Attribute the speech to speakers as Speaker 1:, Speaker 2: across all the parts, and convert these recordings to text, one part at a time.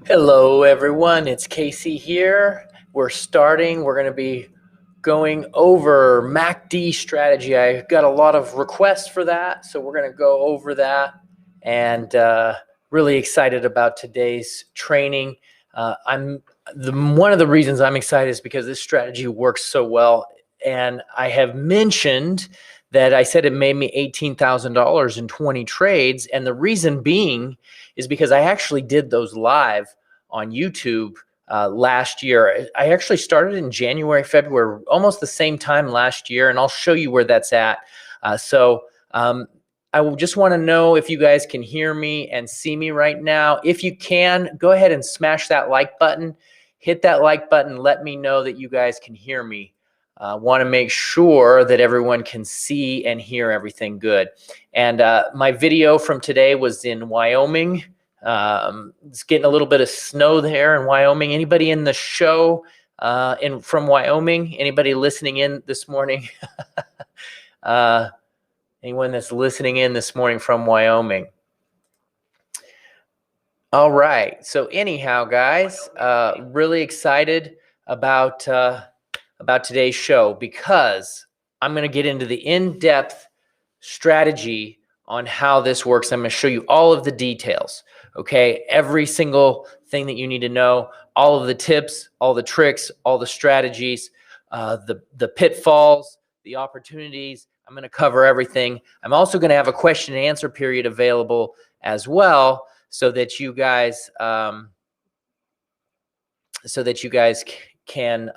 Speaker 1: Hello everyone, it's Casey here. We're going to be going over MACD strategy. I got a lot of requests for that, so we're going to go over that, and really excited about today's training. One of the reasons I'm excited is because this strategy works so well, and I have mentioned that I said it made me $18,000 in 20 trades, and the reason being is because I actually did those live on YouTube last year. I actually started in January, February, almost the same time last year, and I'll show you where that's at. So I just want to know if you guys can hear me and see me right now. If you can, go ahead and smash that like button. Hit that like button. Let me know that you guys can hear me. Want to make sure that everyone can see and hear everything good. And my video from today was in Wyoming. It's getting a little bit of snow there in Wyoming. Anybody in the show from Wyoming? Anybody listening in this morning? Anyone that's listening in this morning from Wyoming? All right. So anyhow, guys, really excited about today's show because I'm going to get into the in-depth strategy on how this works. I'm going to show you all of the details. Okay, every single thing that you need to know, all of the tips, all the tricks, all the strategies, the pitfalls, the opportunities. I'm going to cover everything. I'm also going to have a question and answer period available as well, so that you guys can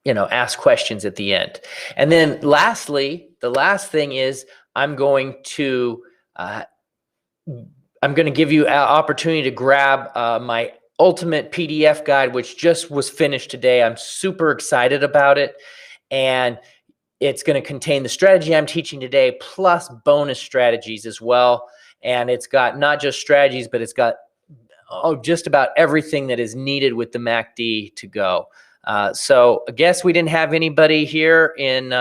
Speaker 1: ask questions at the end. And then lastly, the last thing is I'm going to give you an opportunity to grab my ultimate PDF guide, which just was finished today. I'm super excited about it. And it's going to contain the strategy I'm teaching today, plus bonus strategies as well. And it's got not just strategies, but it's got just about everything that is needed with the MACD to go. So I guess we didn't have anybody here in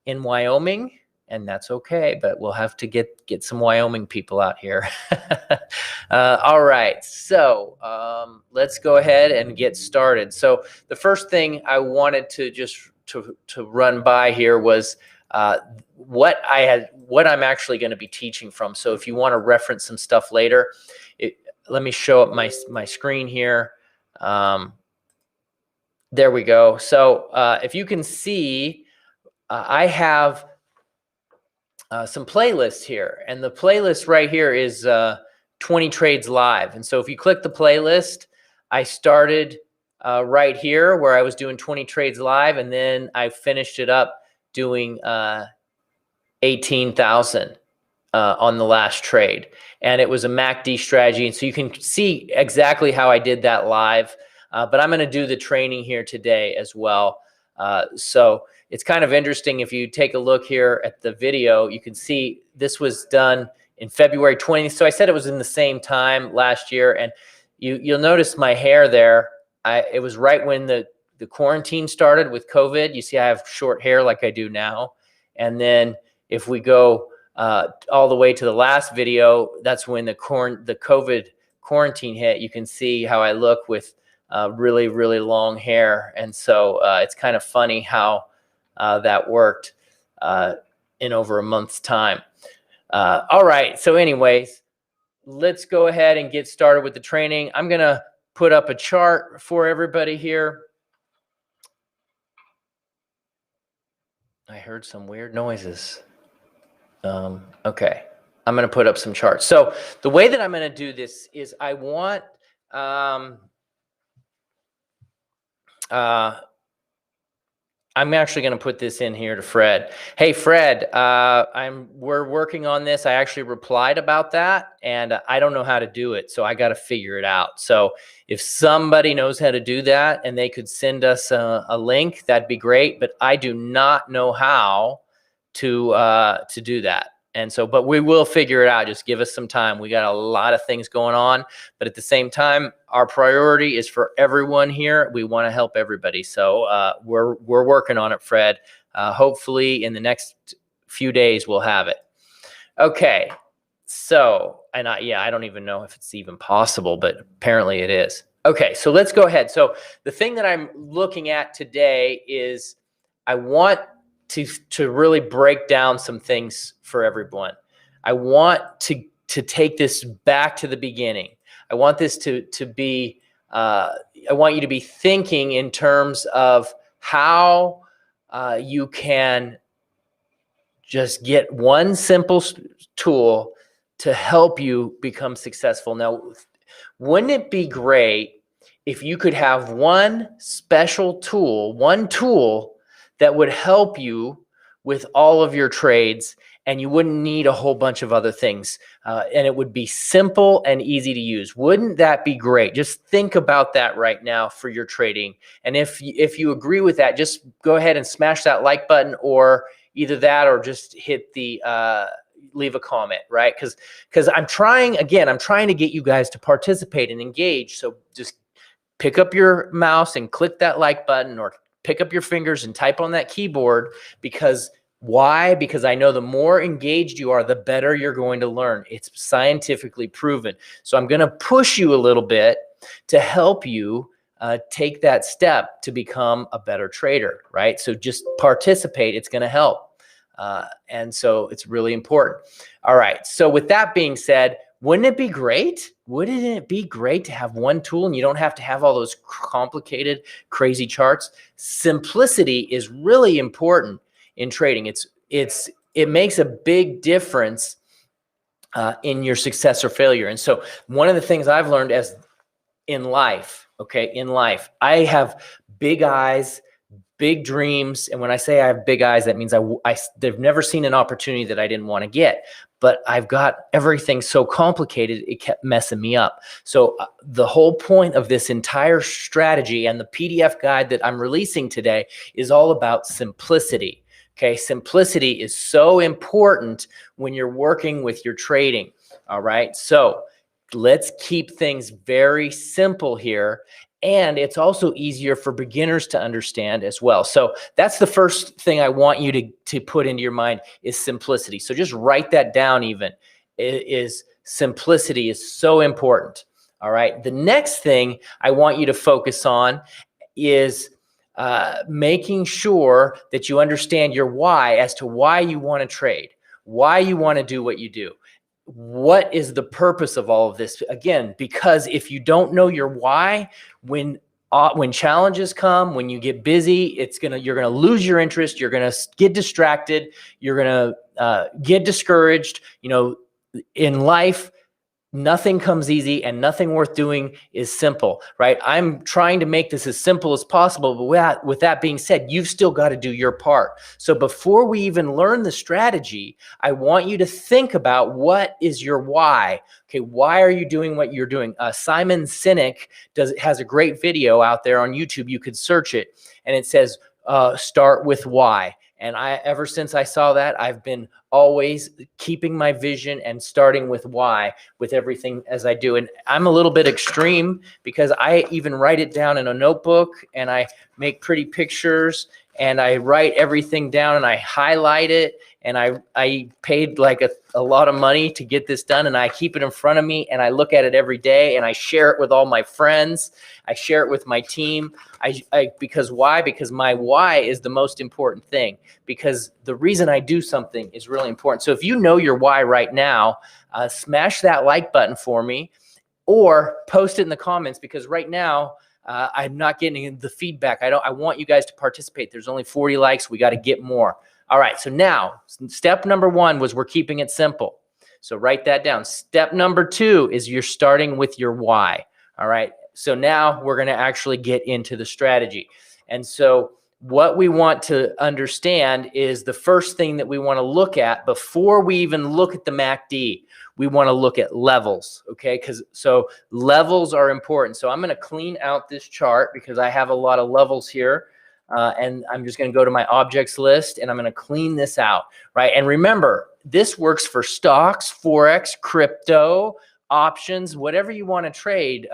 Speaker 1: Wyoming, and that's okay, but we'll have to get some Wyoming people out here. All right, so let's go ahead and get started. So the first thing I wanted to just to run by here was what I'm actually going to be teaching from. So if you want to reference some stuff later, let me show up my screen here. There we go. So if you can see, I have some playlists here, and the playlist right here is 20 Trades Live. And so if you click the playlist, I started right here where I was doing 20 Trades Live, and then I finished it up doing 18,000 on the last trade. And it was a MACD strategy. And so you can see exactly how I did that live. But I'm going to do the training here today as well. So it's kind of interesting. If you take a look here at the video, you can see this was done in February 20th. So I said it was in the same time last year. And you'll notice my hair there. It was right when the quarantine started with COVID. You see I have short hair like I do now. And then if we go all the way to the last video, that's when the COVID quarantine hit. You can see how I look with really, really long hair. And so it's kind of funny how that worked in over a month's time. All right. So anyways, let's go ahead and get started with the training. I'm going to put up a chart for everybody here. I heard some weird noises. Okay. I'm going to put up some charts. So the way that I'm going to do this is I want I'm actually going to put this in here to Fred. Hey, Fred, we're working on this. I actually replied about that, and I don't know how to do it, so I got to figure it out. So if somebody knows how to do that and they could send us a link, that'd be great. But I do not know how to do that. And so, but we will figure it out. Just give us some time. We got a lot of things going on, but at the same time, our priority is for everyone here. We want to help everybody. So we're working on it, Fred. Hopefully in the next few days, we'll have it. Okay. So, and I don't even know if it's even possible, but apparently it is. Okay. So let's go ahead. So the thing that I'm looking at today is I want to really break down some things for everyone. I want to take this back to the beginning. I want this to be, I want you to be thinking in terms of how you can just get one simple tool to help you become successful. Now, wouldn't it be great if you could have one special tool, one tool that would help you with all of your trades and you wouldn't need a whole bunch of other things. And it would be simple and easy to use. Wouldn't that be great? Just think about that right now for your trading. And if you agree with that, just go ahead and smash that like button, or either that or just hit the leave a comment, right? Because I'm trying to get you guys to participate and engage. So just pick up your mouse and click that like button, or pick up your fingers and type on that keyboard. Because why? Because I know the more engaged you are, the better you're going to learn. It's scientifically proven. So I'm going to push you a little bit to help you take that step to become a better trader, right? So just participate. It's going to help. And so it's really important. All right. So with that being said, wouldn't it be great? Wouldn't it be great to have one tool and you don't have to have all those complicated, crazy charts? Simplicity is really important in trading. It makes a big difference in your success or failure. And so one of the things I've learned in life, I have big eyes, big dreams. And when I say I have big eyes, that means they've never seen an opportunity that I didn't want to get. But I've got everything so complicated, it kept messing me up. So the whole point of this entire strategy and the PDF guide that I'm releasing today is all about simplicity. Okay, simplicity is so important when you're working with your trading. All right, so let's keep things very simple here. And it's also easier for beginners to understand as well. So that's the first thing I want you to put into your mind is simplicity. So just write that down even. Simplicity is so important. All right. The next thing I want you to focus on is making sure that you understand your why as to why you want to trade, why you want to do what you do. What is the purpose of all of this? Again, because if you don't know your why, when challenges come, when you get busy, you're gonna lose your interest. You're gonna get distracted. You're gonna get discouraged. You know, in life, nothing comes easy, and nothing worth doing is simple, right? I'm trying to make this as simple as possible, but with that being said, you've still got to do your part. So before we even learn the strategy, I want you to think about what is your why. Okay, why are you doing what you're doing? Simon Sinek has a great video out there on YouTube. You could search it, and it says, start with why. And ever since I saw that, I've been always keeping my vision and starting with why with everything as I do. And I'm a little bit extreme because I even write it down in a notebook, and I make pretty pictures, and I write everything down, and I highlight it. And I paid like a lot of money to get this done, and I keep it in front of me, and I look at it every day, and I share it with all my friends. I share it with my team. Because why? Because my why is the most important thing, because the reason I do something is really important. So if you know your why right now, smash that like button for me, or post it in the comments, because right now I'm not getting the feedback. I want you guys to participate. There's only 40 likes. We got to get more. All right. So now step number 1 was we're keeping it simple. So write that down. Step number 2 is you're starting with your why. All right. So now we're going to actually get into the strategy. And so what we want to understand is the first thing that we want to look at before we even look at the MACD. We want to look at levels, okay? So levels are important. So I'm going to clean out this chart because I have a lot of levels here. And I'm just going to go to my objects list, and I'm going to clean this out, right? And remember, this works for stocks, Forex, crypto, options, whatever you want to trade,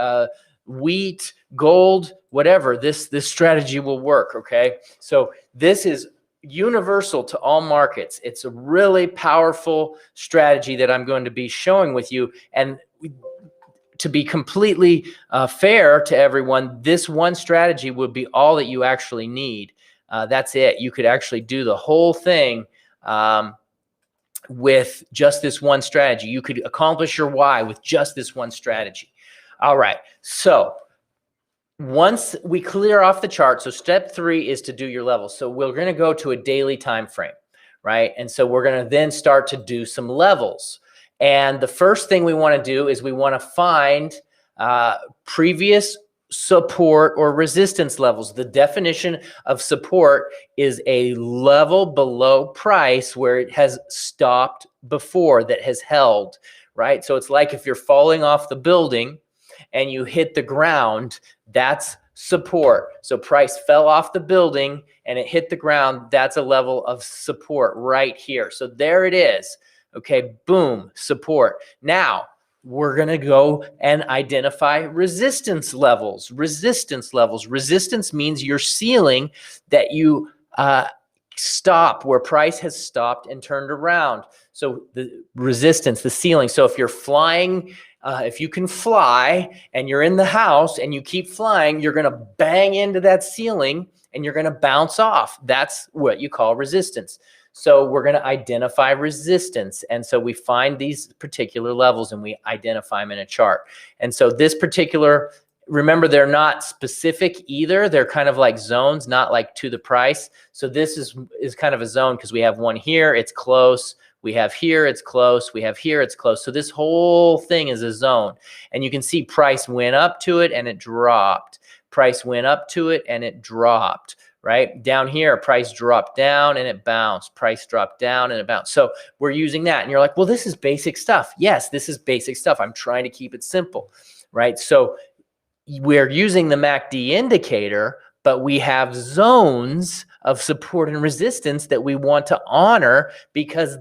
Speaker 1: wheat, gold, whatever, this strategy will work, okay? So this is universal to all markets. It's a really powerful strategy that I'm going to be showing with you. And to be completely fair to everyone, this one strategy would be all that you actually need. That's it. You could actually do the whole thing with just this one strategy. You could accomplish your why with just this one strategy. All right. So once we clear off the chart, so step 3 is to do your levels. So we're going to go to a daily time frame, right? And so we're going to then start to do some levels. And the first thing we want to do is we want to find previous support or resistance levels. The definition of support is a level below price where it has stopped before, that has held, right? So it's like if you're falling off the building and you hit the ground, that's support. So price fell off the building and it hit the ground. That's a level of support right here. So there it is. Okay, boom, support. Now, we're going to go and identify resistance levels. Resistance levels. Resistance means your ceiling that you stop, where price has stopped and turned around. So the resistance, the ceiling. So if you're flying, if you can fly and you're in the house and you keep flying, you're going to bang into that ceiling and you're going to bounce off. That's what you call resistance. So we're going to identify resistance. And so we find these particular levels and we identify them in a chart. And so this particular, remember, they're not specific either. They're kind of like zones, not like to the price. So this is kind of a zone because we have one here, it's close. We have here, it's close. We have here, it's close. So this whole thing is a zone. And you can see price went up to it and it dropped. Price went up to it and it dropped. Right down here, price dropped down and it bounced. Price dropped down and it bounced. So we're using that. And you're like, well, this is basic stuff. Yes, this is basic stuff. I'm trying to keep it simple, right? So we're using the MACD indicator, but we have zones of support and resistance that we want to honor because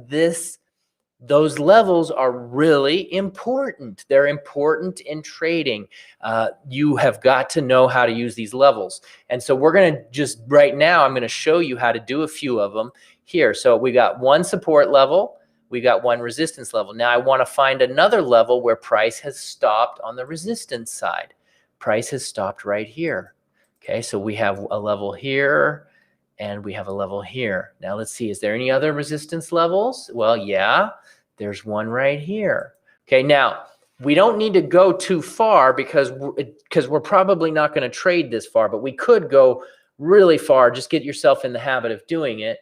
Speaker 1: those levels are really important. They're important in trading. You have got to know how to use these levels. And so we're going to just right now, I'm going to show you how to do a few of them here. So we got one support level. We got one resistance level. Now I want to find another level where price has stopped on the resistance side. Price has stopped right here. Okay, so we have a level here and we have a level here. Now let's see, is there any other resistance levels? Well, yeah, there's one right here. Okay, now we don't need to go too far because we're probably not going to trade this far, but we could go really far. Just get yourself in the habit of doing it,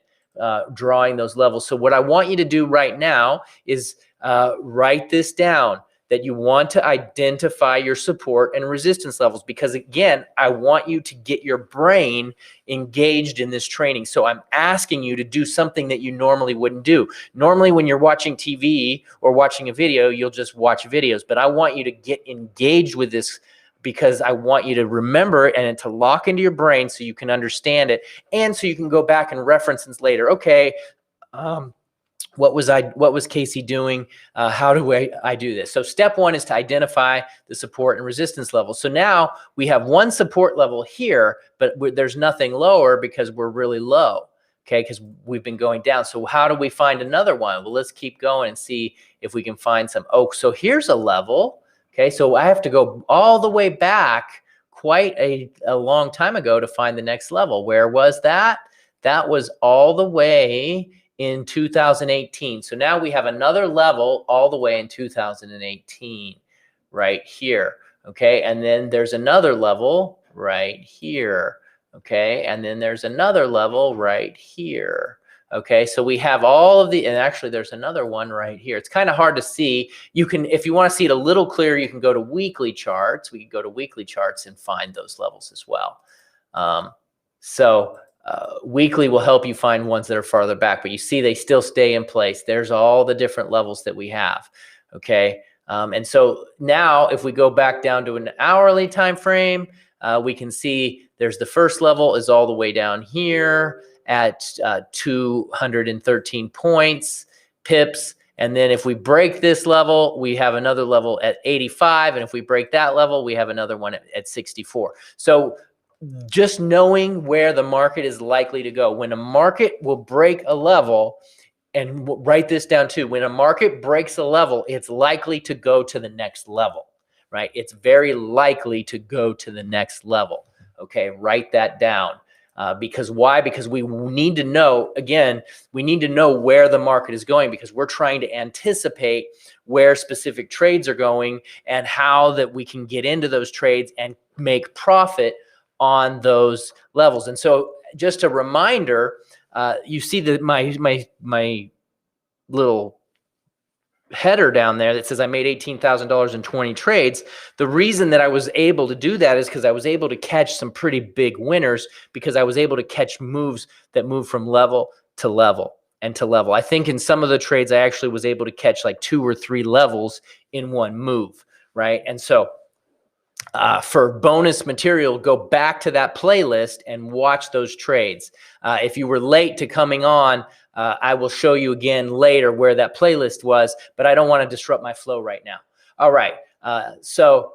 Speaker 1: drawing those levels. So what I want you to do right now is write this down, that you want to identify your support and resistance levels, because again, I want you to get your brain engaged in this training. So I'm asking you to do something that you normally wouldn't do. Normally when you're watching TV or watching a video, you'll just watch videos, but I want you to get engaged with this because I want you to remember it and to lock into your brain so you can understand it and so you can go back and reference this later. Okay, what was Casey doing? How do I do this? So step one is to identify the support and resistance levels. So now we have one support level here, but there's nothing lower because we're really low, okay, because we've been going down. So how do we find another one? Well, let's keep going and see if we can find some. Oh, so here's a level, okay, so I have to go all the way back quite a long time ago to find the next level. Where was that? That was all the way in 2018. So now we have another level all the way in 2018 right here. Okay, and then there's another level right here. Okay, and then there's another level right here. Okay, so we have all of the, and actually there's another one right here. It's kind of hard to see. You can, if you want to see it a little clearer, you can go to weekly charts. We can go to weekly charts and find those levels as well. Weekly will help you find ones that are farther back, but you see they still stay in place. There's all the different levels that we have, okay? And so now if we go back down to an hourly time frame, we can see there's the first level is all the way down here at 213 pips. And then if we break this level, we have another level at 85. And if we break that level, we have another one at 64. So just knowing where the market is likely to go. When a market will break a level, and write this down too, when a market breaks a level, it's likely to go to the next level, right? It's very likely to go to the next level, okay? Write that down. Because why? Because we need to know, again, we need to know where the market is going because we're trying to anticipate where specific trades are going and how that we can get into those trades and make profit on those levels. And so just a reminder, you see that my little header down there that says I made $18,000 in 20 trades. The reason that I was able to do that is because I was able to catch some pretty big winners, because I was able to catch moves that move from level to level and to level. I think in some of the trades, I actually was able to catch like 2 or 3 levels in one move, right? And so for bonus material, go back to that playlist and watch those trades. If you were late to coming on, I will show you again later where that playlist was, but I don't want to disrupt my flow right now. All right, so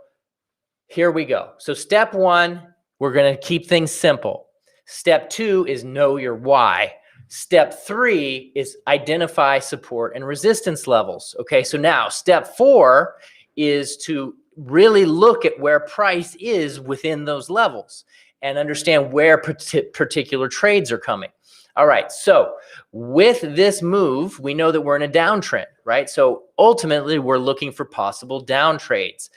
Speaker 1: here we go. So step 1, we're going to keep things simple. Step 2 is know your why. Step 3 is identify support and resistance levels. Okay, so now step 4 is to really look at where price is within those levels and understand where particular trades are coming. All right, so with this move, we know that we're in a downtrend, right? So ultimately, we're looking for possible down trades.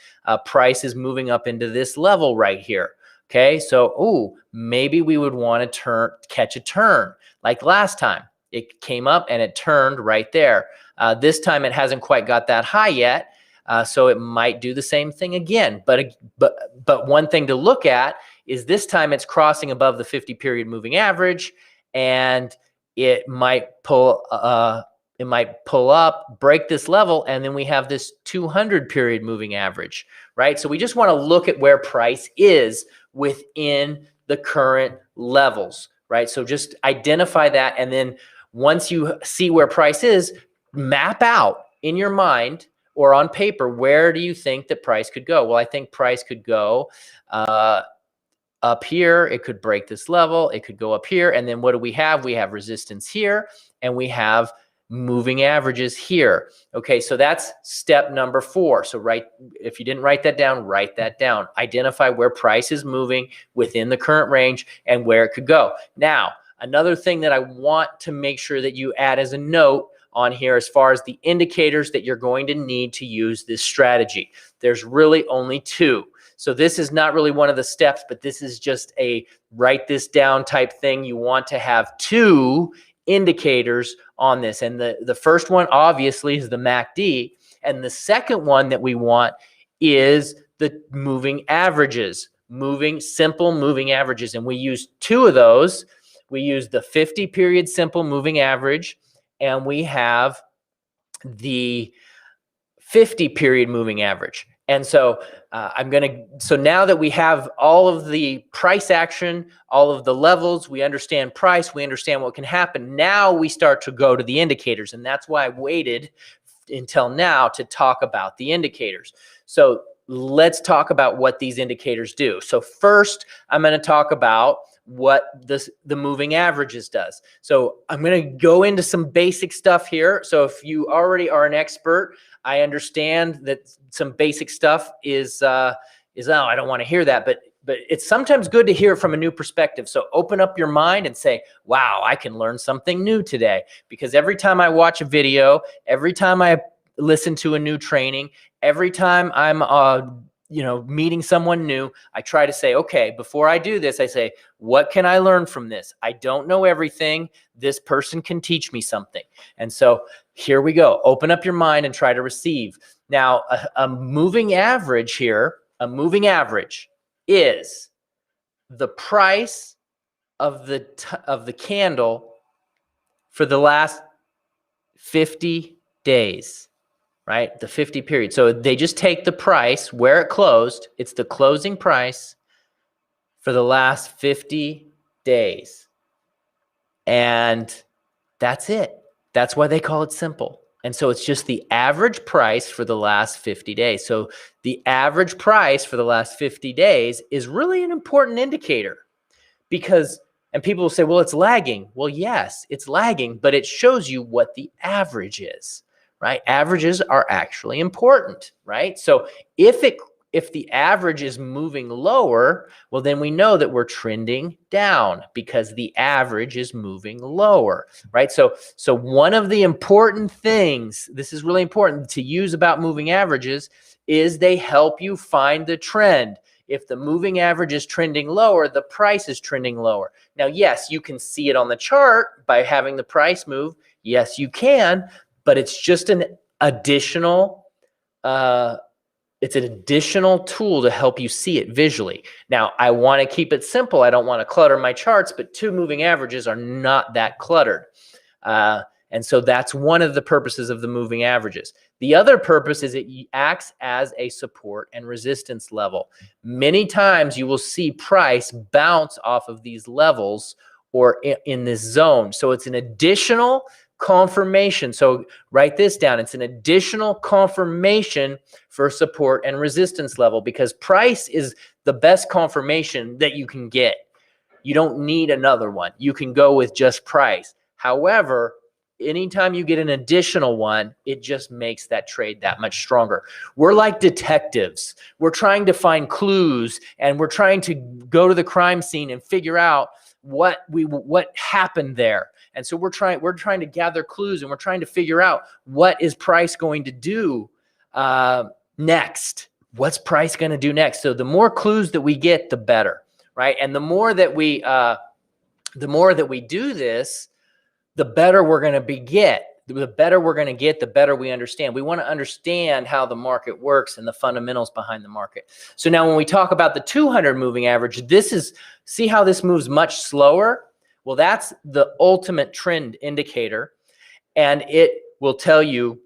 Speaker 1: Price is moving up into this level right here. Okay, so maybe we would want to catch a turn like last time. It came up and it turned right there. This time it hasn't quite got that high yet, so it might do the same thing again. But one thing to look at is this time it's crossing above the 50-period moving average, and it might pull up, break this level, and then we have this 200-period moving average, right? So we just want to look at where price is within the current levels, right? So just identify that, and then once you see where price is, map out in your mind or on paper, where do you think that price could go? Well, I think price could go up here. It could break this level. It could go up here. And then what do we have? We have resistance here, and we have moving averages here. Okay, so that's step number 4. So if you didn't write that down, write that down. Identify where price is moving within the current range and where it could go. Now, another thing that I want to make sure that you add as a note on here as far as the indicators that you're going to need to use this strategy. There's really only 2. So this is not really one of the steps, but this is just a write this down type thing. You want to have 2 indicators on this. And the first one obviously is the MACD. And the second one that we want is the moving averages, simple moving averages. And we use 2 of those. We use the 50-period simple moving average, and we have the 50-period moving average. And so so now that we have all of the price action, all of the levels, we understand price, we understand what can happen. Now we start to go to the indicators. And that's why I waited until now to talk about the indicators. So let's talk about what these indicators do. So first, I'm going to talk about what the moving averages does. So I'm going to go into some basic stuff here. So if you already are an expert, I understand that some basic stuff is oh, I don't want to hear that, but it's sometimes good to hear it from a new perspective. So open up your mind and say, wow, I can learn something new today. Because every time I watch a video, every time I listen to a new training, every time I'm meeting someone new, I try to say, okay, before I do this, I say, what can I learn from this? I don't know everything. This person can teach me something. And so here we go. Open up your mind and try to receive. Now, a moving average here, a moving average is the price of the candle for the last 50 days. Right? The 50 period. So they just take the price where it closed. It's the closing price for the last 50 days. And that's it. That's why they call it simple. And so it's just the average price for the last 50 days. So the average price for the last 50 days is really an important indicator because, and people will say, well, it's lagging. Well, yes, it's lagging, but it shows you what the average is. Right? Averages are actually important, right? So if the average is moving lower, well, then we know that we're trending down because the average is moving lower, right? So one of the important things, this is really important to use about moving averages, is they help you find the trend. If the moving average is trending lower, the price is trending lower. Now, yes, you can see it on the chart by having the price move. Yes, you can. But it's just an additional, it's an additional tool to help you see it visually. Now, I want to keep it simple. I don't want to clutter my charts, but 2 moving averages are not that cluttered. And so that's one of the purposes of the moving averages. The other purpose is it acts as a support and resistance level. Many times you will see price bounce off of these levels or in this zone. So it's an additional confirmation. So write this down. It's an additional confirmation for support and resistance level, because price is the best confirmation that you can get. You don't need another one. You can go with just price. However, anytime you get an additional one, it just makes that trade that much stronger. We're like detectives. We're trying to find clues, and we're trying to go to the crime scene and figure out what happened there. And so we're trying to gather clues, and we're trying to figure out what is price going to do next. What's price going to do next? So the more clues that we get, the better, right? And the more that we do this, the better we're going to get. The better we're going to get, the better we understand. We want to understand how the market works and the fundamentals behind the market. So now when we talk about the 200 moving average, see how this moves much slower? Well, that's the ultimate trend indicator, and it will tell you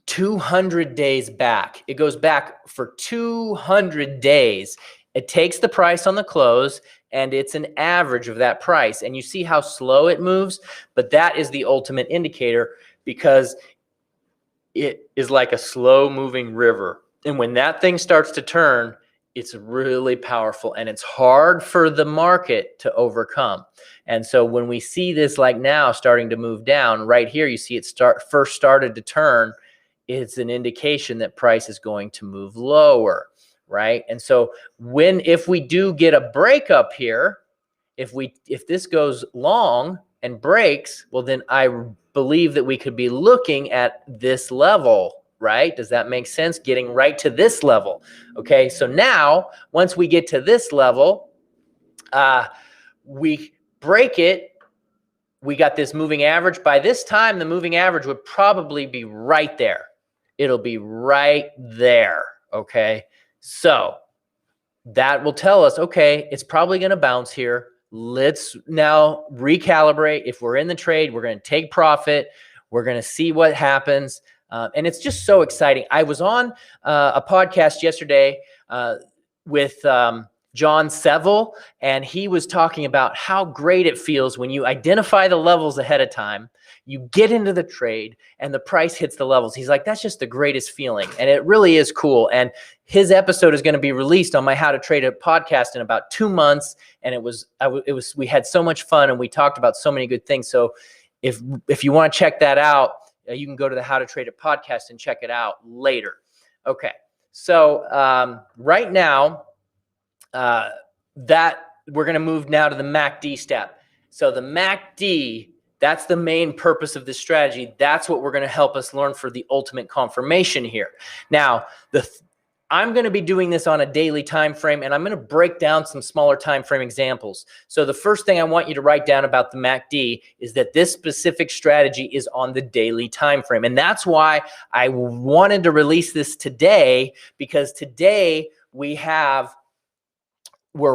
Speaker 1: 200 days back. It goes back for 200 days. It takes the price on the close, and it's an average of that price. And you see how slow it moves, but that is the ultimate indicator, because it is like a slow moving river. And when that thing starts to turn, it's really powerful, and it's hard for the market to overcome. And so when we see this, like now, starting to move down, right here, you see it first started to turn. It's an indication that price is going to move lower, right? And so if we do get a break up here, if this goes long and breaks, well, then I believe that we could be looking at this level, right? Does that make sense? Getting right to this level. Okay, so now once we get to this level, we break it. We got this moving average. By this time, the moving average would probably be right there. It'll be right there. Okay, so that will tell us, okay, it's probably going to bounce here. Let's now recalibrate. If we're in the trade, we're going to take profit. We're going to see what happens. And it's just so exciting. I was on a podcast yesterday with John Seville, and he was talking about how great it feels when you identify the levels ahead of time, you get into the trade, and the price hits the levels. He's like, that's just the greatest feeling. And it really is cool. And his episode is going to be released on my How to Trade It podcast in about 2 months. And we had so much fun, and we talked about so many good things. So if you want to check that out, you can go to the How to Trade It podcast and check it out later. Okay. So right now, that we're going to move now to the MACD step. So the MACD, that's the main purpose of this strategy. That's what we're going to help us learn for the ultimate confirmation here. Now, I'm going to be doing this on a daily time frame, and I'm going to break down some smaller time frame examples. So the first thing I want you to write down about the MACD is that this specific strategy is on the daily time frame. And that's why I wanted to release this today, because today we're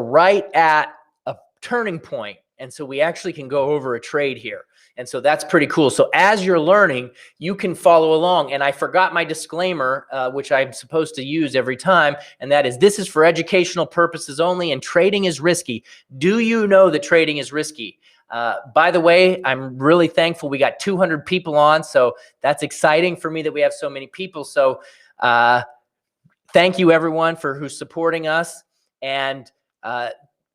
Speaker 1: right at a turning point. And so we actually can go over a trade here. And so that's pretty cool. So as you're learning, you can follow along. And I forgot my disclaimer, which I'm supposed to use every time. And that is, this is for educational purposes only, and trading is risky. Do you know that trading is risky? By the way, I'm really thankful we got 200 people on. So that's exciting for me that we have so many people. So thank you everyone who's supporting us. And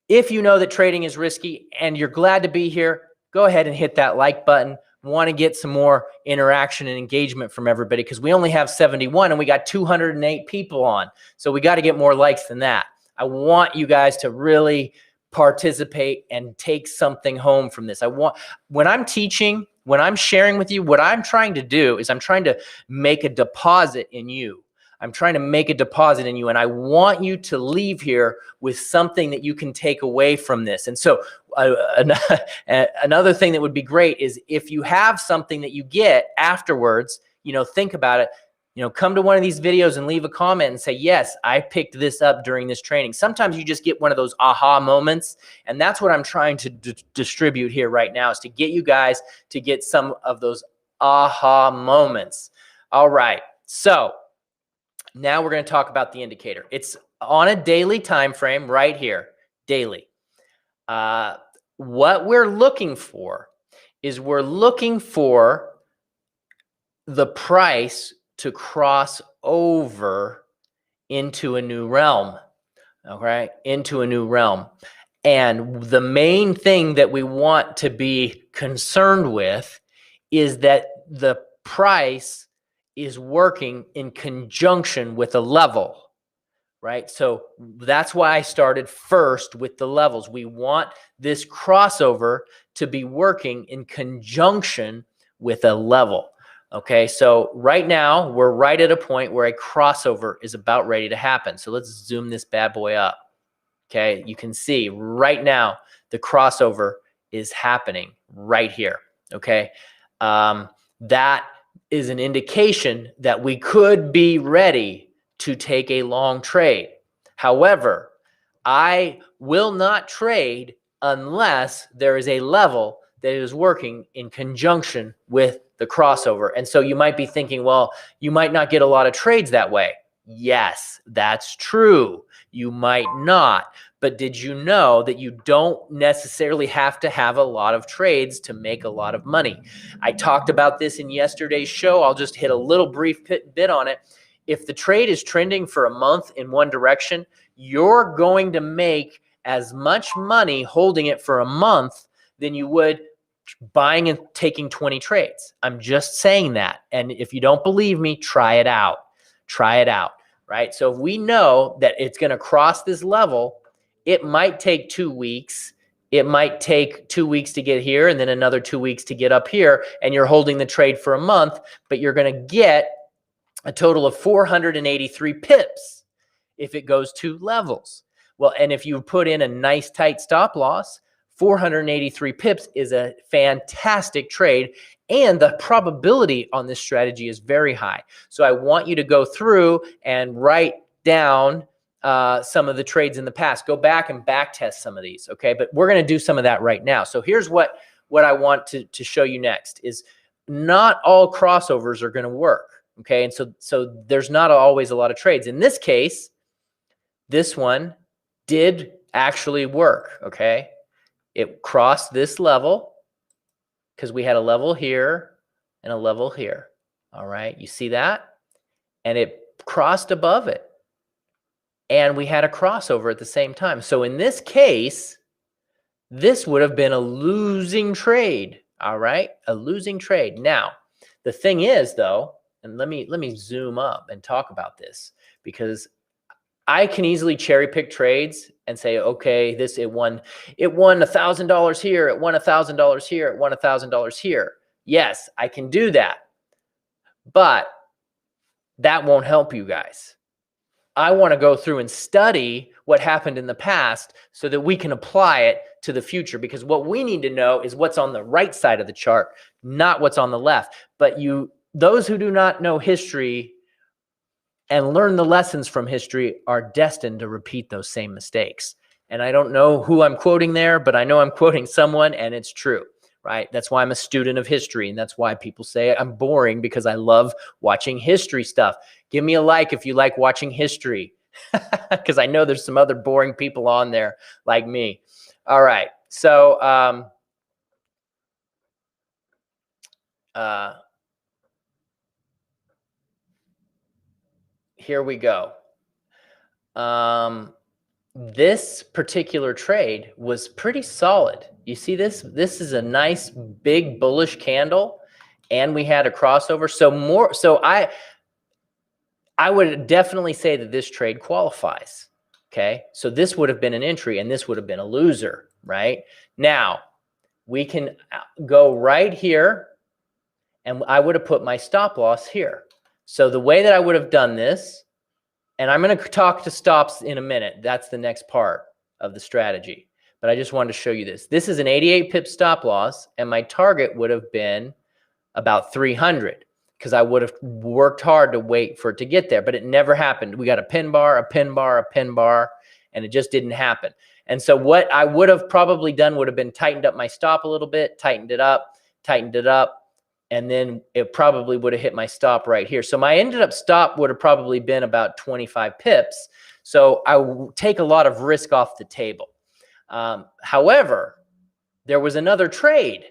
Speaker 1: if you know that trading is risky and you're glad to be here, go ahead and hit that like button. We want to get some more interaction and engagement from everybody, because we only have 71 and we got 208 people on. So we got to get more likes than that. I want you guys to really participate and take something home from this. When I'm teaching, when I'm sharing with you, what I'm trying to do is I'm trying to make a deposit in you. I'm trying to make a deposit in you, and I want you to leave here with something that you can take away from this. And so another thing that would be great is if you have something that you get afterwards, think about it. Come to one of these videos and leave a comment and say, yes, I picked this up during this training. Sometimes you just get one of those aha moments. And that's what I'm trying to distribute here right now, is to get you guys to get some of those aha moments. All right. So now we're going to talk about the indicator. It's on a daily time frame right here, daily. What we're looking for is we're looking for the price to cross over into a new realm, okay? Into a new realm. And the main thing that we want to be concerned with is that the price is working in conjunction with a level, right? So that's why I started first with the levels. We want this crossover to be working in conjunction with a level. Okay, so right now we're right at a point where a crossover is about ready to happen. So let's zoom this bad boy up. Okay, you can see right now the crossover is happening right here. Okay, that is an indication that we could be ready to take a long trade. However, I will not trade unless there is a level that is working in conjunction with the crossover. And so you might be thinking, well, you might not get a lot of trades that way. Yes, that's true. You might not. But did you know that you don't necessarily have to have a lot of trades to make a lot of money? I talked about this in yesterday's show. I'll just hit a little brief bit on it. If the trade is trending for a month in one direction, you're going to make as much money holding it for a month than you would buying and taking 20 trades. I'm just saying that. And if you don't believe me, try it out. Try it out, right? So if we know that it's going to cross this level, it might take 2 weeks. It might take 2 weeks to get here and then another 2 weeks to get up here. And you're holding the trade for a month, but you're going to get a total of 483 pips if it goes 2 levels. Well, and if you put in a nice tight stop loss, 483 pips is a fantastic trade, and the probability on this strategy is very high. So I want you to go through and write down some of the trades in the past. Go back and back test some of these, okay? But we're going to do some of that right now. So here's what I want to show you next is not all crossovers are going to work, okay? And so there's not always a lot of trades. In this case, this one did actually work, okay? It crossed this level because we had a level here and a level here. All right, you see that? And it crossed above it. And we had a crossover at the same time. So in this case, this would have been a losing trade. All right, a losing trade. Now, the thing is though, and let me zoom up and talk about this, because I can easily cherry pick trades and say, okay, it won $1,000 here, it won $1,000 here, it won $1,000 here. Yes, I can do that, but that won't help you guys. I want to go through and study what happened in the past so that we can apply it to the future, because what we need to know is what's on the right side of the chart, not what's on the left. But those who do not know history and learn the lessons from history are destined to repeat those same mistakes. And I don't know who I'm quoting there, but I know I'm quoting someone, and it's true, right? That's why I'm a student of history, and that's why people say I'm boring, because I love watching history stuff. Give me a like if you like watching history, because I know there's some other boring people on there like me. All right, so here we go. This particular trade was pretty solid. You see this? This is a nice big bullish candle, and we had a crossover. So I would definitely say that this trade qualifies. Okay, so this would have been an entry, and this would have been a loser, right? Now we can go right here, and I would have put my stop loss here. So the way that I would have done this, and I'm going to talk to stops in a minute. That's the next part of the strategy. But I just wanted to show you this. This is an 88 pip stop loss, and my target would have been about 300. because I would have worked hard to wait for it to get there, but it never happened. We got a pin bar, a pin bar, a pin bar, and it just didn't happen. And so what I would have probably done would have been tightened up my stop a little bit, tightened it up, and then it probably would have hit my stop right here. So my ended up stop would have probably been about 25 pips. So I would take a lot of risk off the table. However, there was another trade.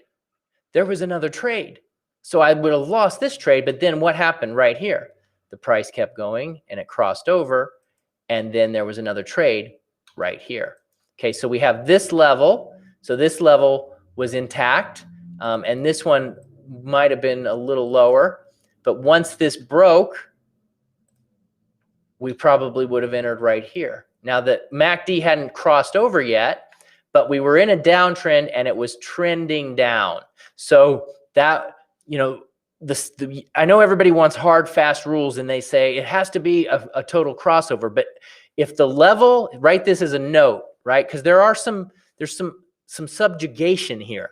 Speaker 1: So I would have lost this trade, but then what happened right here? The price kept going and it crossed over, and then there was another trade right here. Okay, so we have this level. So this level was intact, and this one might have been a little lower, but once this broke, we probably would have entered right here. Now the MACD hadn't crossed over yet, but we were in a downtrend and it was trending down. So that, you know, I know everybody wants hard, fast rules, and they say it has to be a total crossover. But if the level, write this as a note, right? Because there's some subjugation here.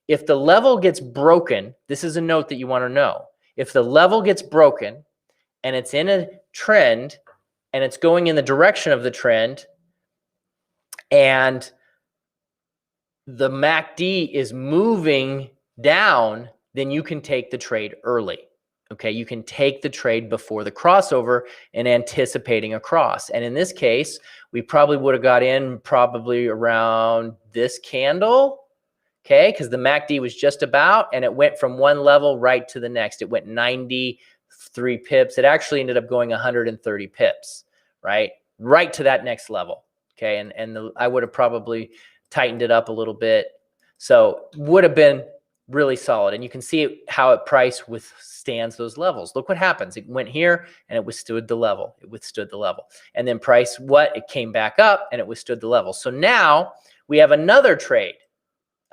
Speaker 1: If the level gets broken, this is a note that you want to know. If the level gets broken and it's in a trend and it's going in the direction of the trend, and the MACD is moving down, then you can take the trade early. Okay, you can take the trade before the crossover and anticipating a cross. And in this case, we probably would have got in probably around this candle, okay, because the MACD was just about, and it went from one level right to the next. It went 93 pips. It actually ended up going 130 pips, right to that next level. Okay, and I would have probably tightened it up a little bit. So would have been really solid. And you can see how it price withstands those levels. Look what happens. It went here and it withstood the level. And then price it came back up and it withstood the level. So now we have another trade,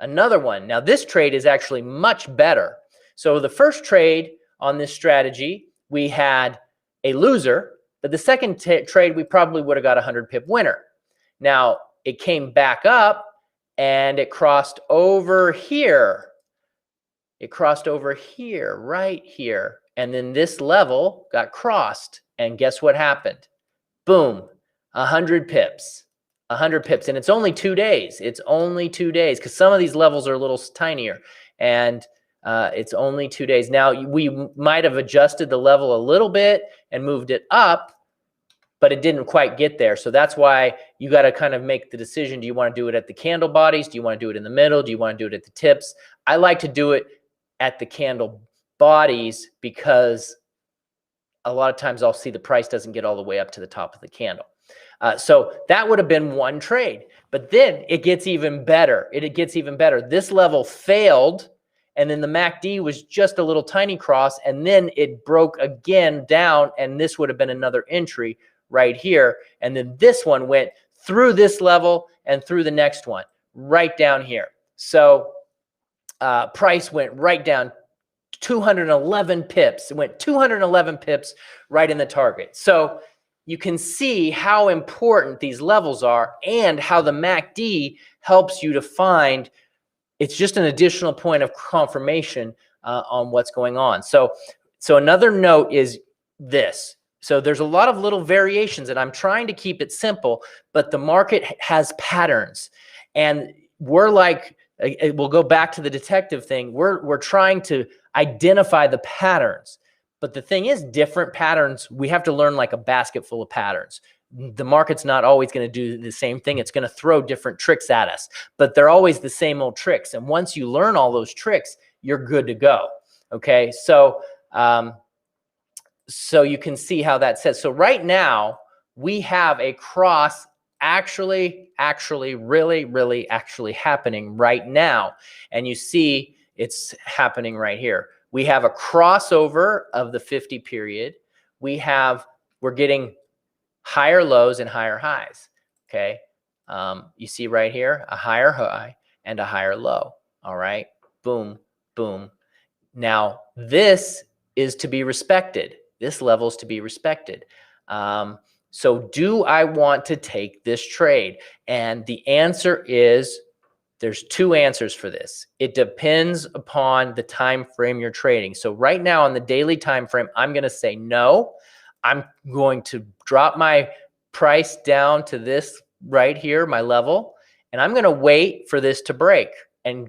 Speaker 1: another one. Now this trade is actually much better. So the first trade on this strategy, we had a loser, but the second trade, we probably would have got a 100 pip winner. Now it came back up and it crossed over here. Right here. And then this level got crossed. And guess what happened? Boom, 100 pips. 100 pips. And it's only 2 days. It's only 2 days because some of these levels are a little tinier. And it's only 2 days. Now, we might have adjusted the level a little bit and moved it up, but it didn't quite get there. So that's why you got to kind of make the decision. Do you want to do it at the candle bodies? Do you want to do it in the middle? Do you want to do it at the tips? I like to do it at the candle bodies because a lot of times I'll see the price doesn't get all the way up to the top of the candle. So that would have been one trade, but then it gets even better. It gets even better. This level failed, and then the MACD was just a little tiny cross, and then it broke again down, and this would have been another entry right here. And then this one went through this level and through the next one, right down here. So price went right down 211 pips. It went 211 pips right in the target. So you can see how important these levels are and how the MACD helps you to find, it's just an additional point of confirmation on what's going on. So another note is this. So there's a lot of little variations, and I'm trying to keep it simple, but the market has patterns. And we're like, we'll go back to the detective thing. We're trying to identify the patterns. But the thing is, different patterns, we have to learn like a basket full of patterns. The market's not always going to do the same thing. It's going to throw different tricks at us, but they're always the same old tricks. And once you learn all those tricks, you're good to go. Okay, so you can see how that says. So right now we have a cross actually really happening right now. And you see it's happening right here. We have a crossover of the 50 period. We're getting higher lows and higher highs. Okay. You see right here, a higher high and a higher low. All right. Boom, boom. Now this is to be respected. This level is to be respected. So do I want to take this trade? And the answer is There's two answers for this. It depends upon the time frame you're trading. So right now on the daily time frame, I'm going to say no. I'm going to drop my price down to this right here, my level, and I'm going to wait for this to break. And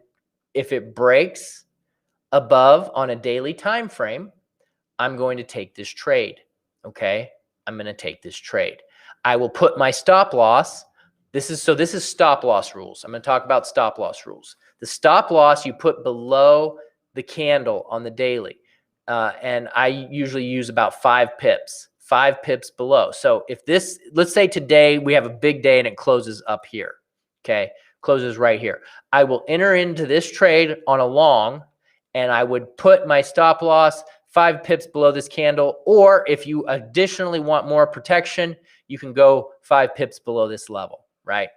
Speaker 1: if it breaks above on a daily time frame, I'm going to take this trade. Okay? I'm going to take this trade. I will put my stop loss. This is stop loss rules. I'm going to talk about stop loss rules. The stop loss you put below the candle on the daily. And I usually use about 5 pips below. So if this, let's say today we have a big day and it closes up here. Okay. Closes right here. I will enter into this trade on a long, and I would put my stop loss 5 pips below this candle. Or if you additionally want more protection, you can go 5 pips below this level. Right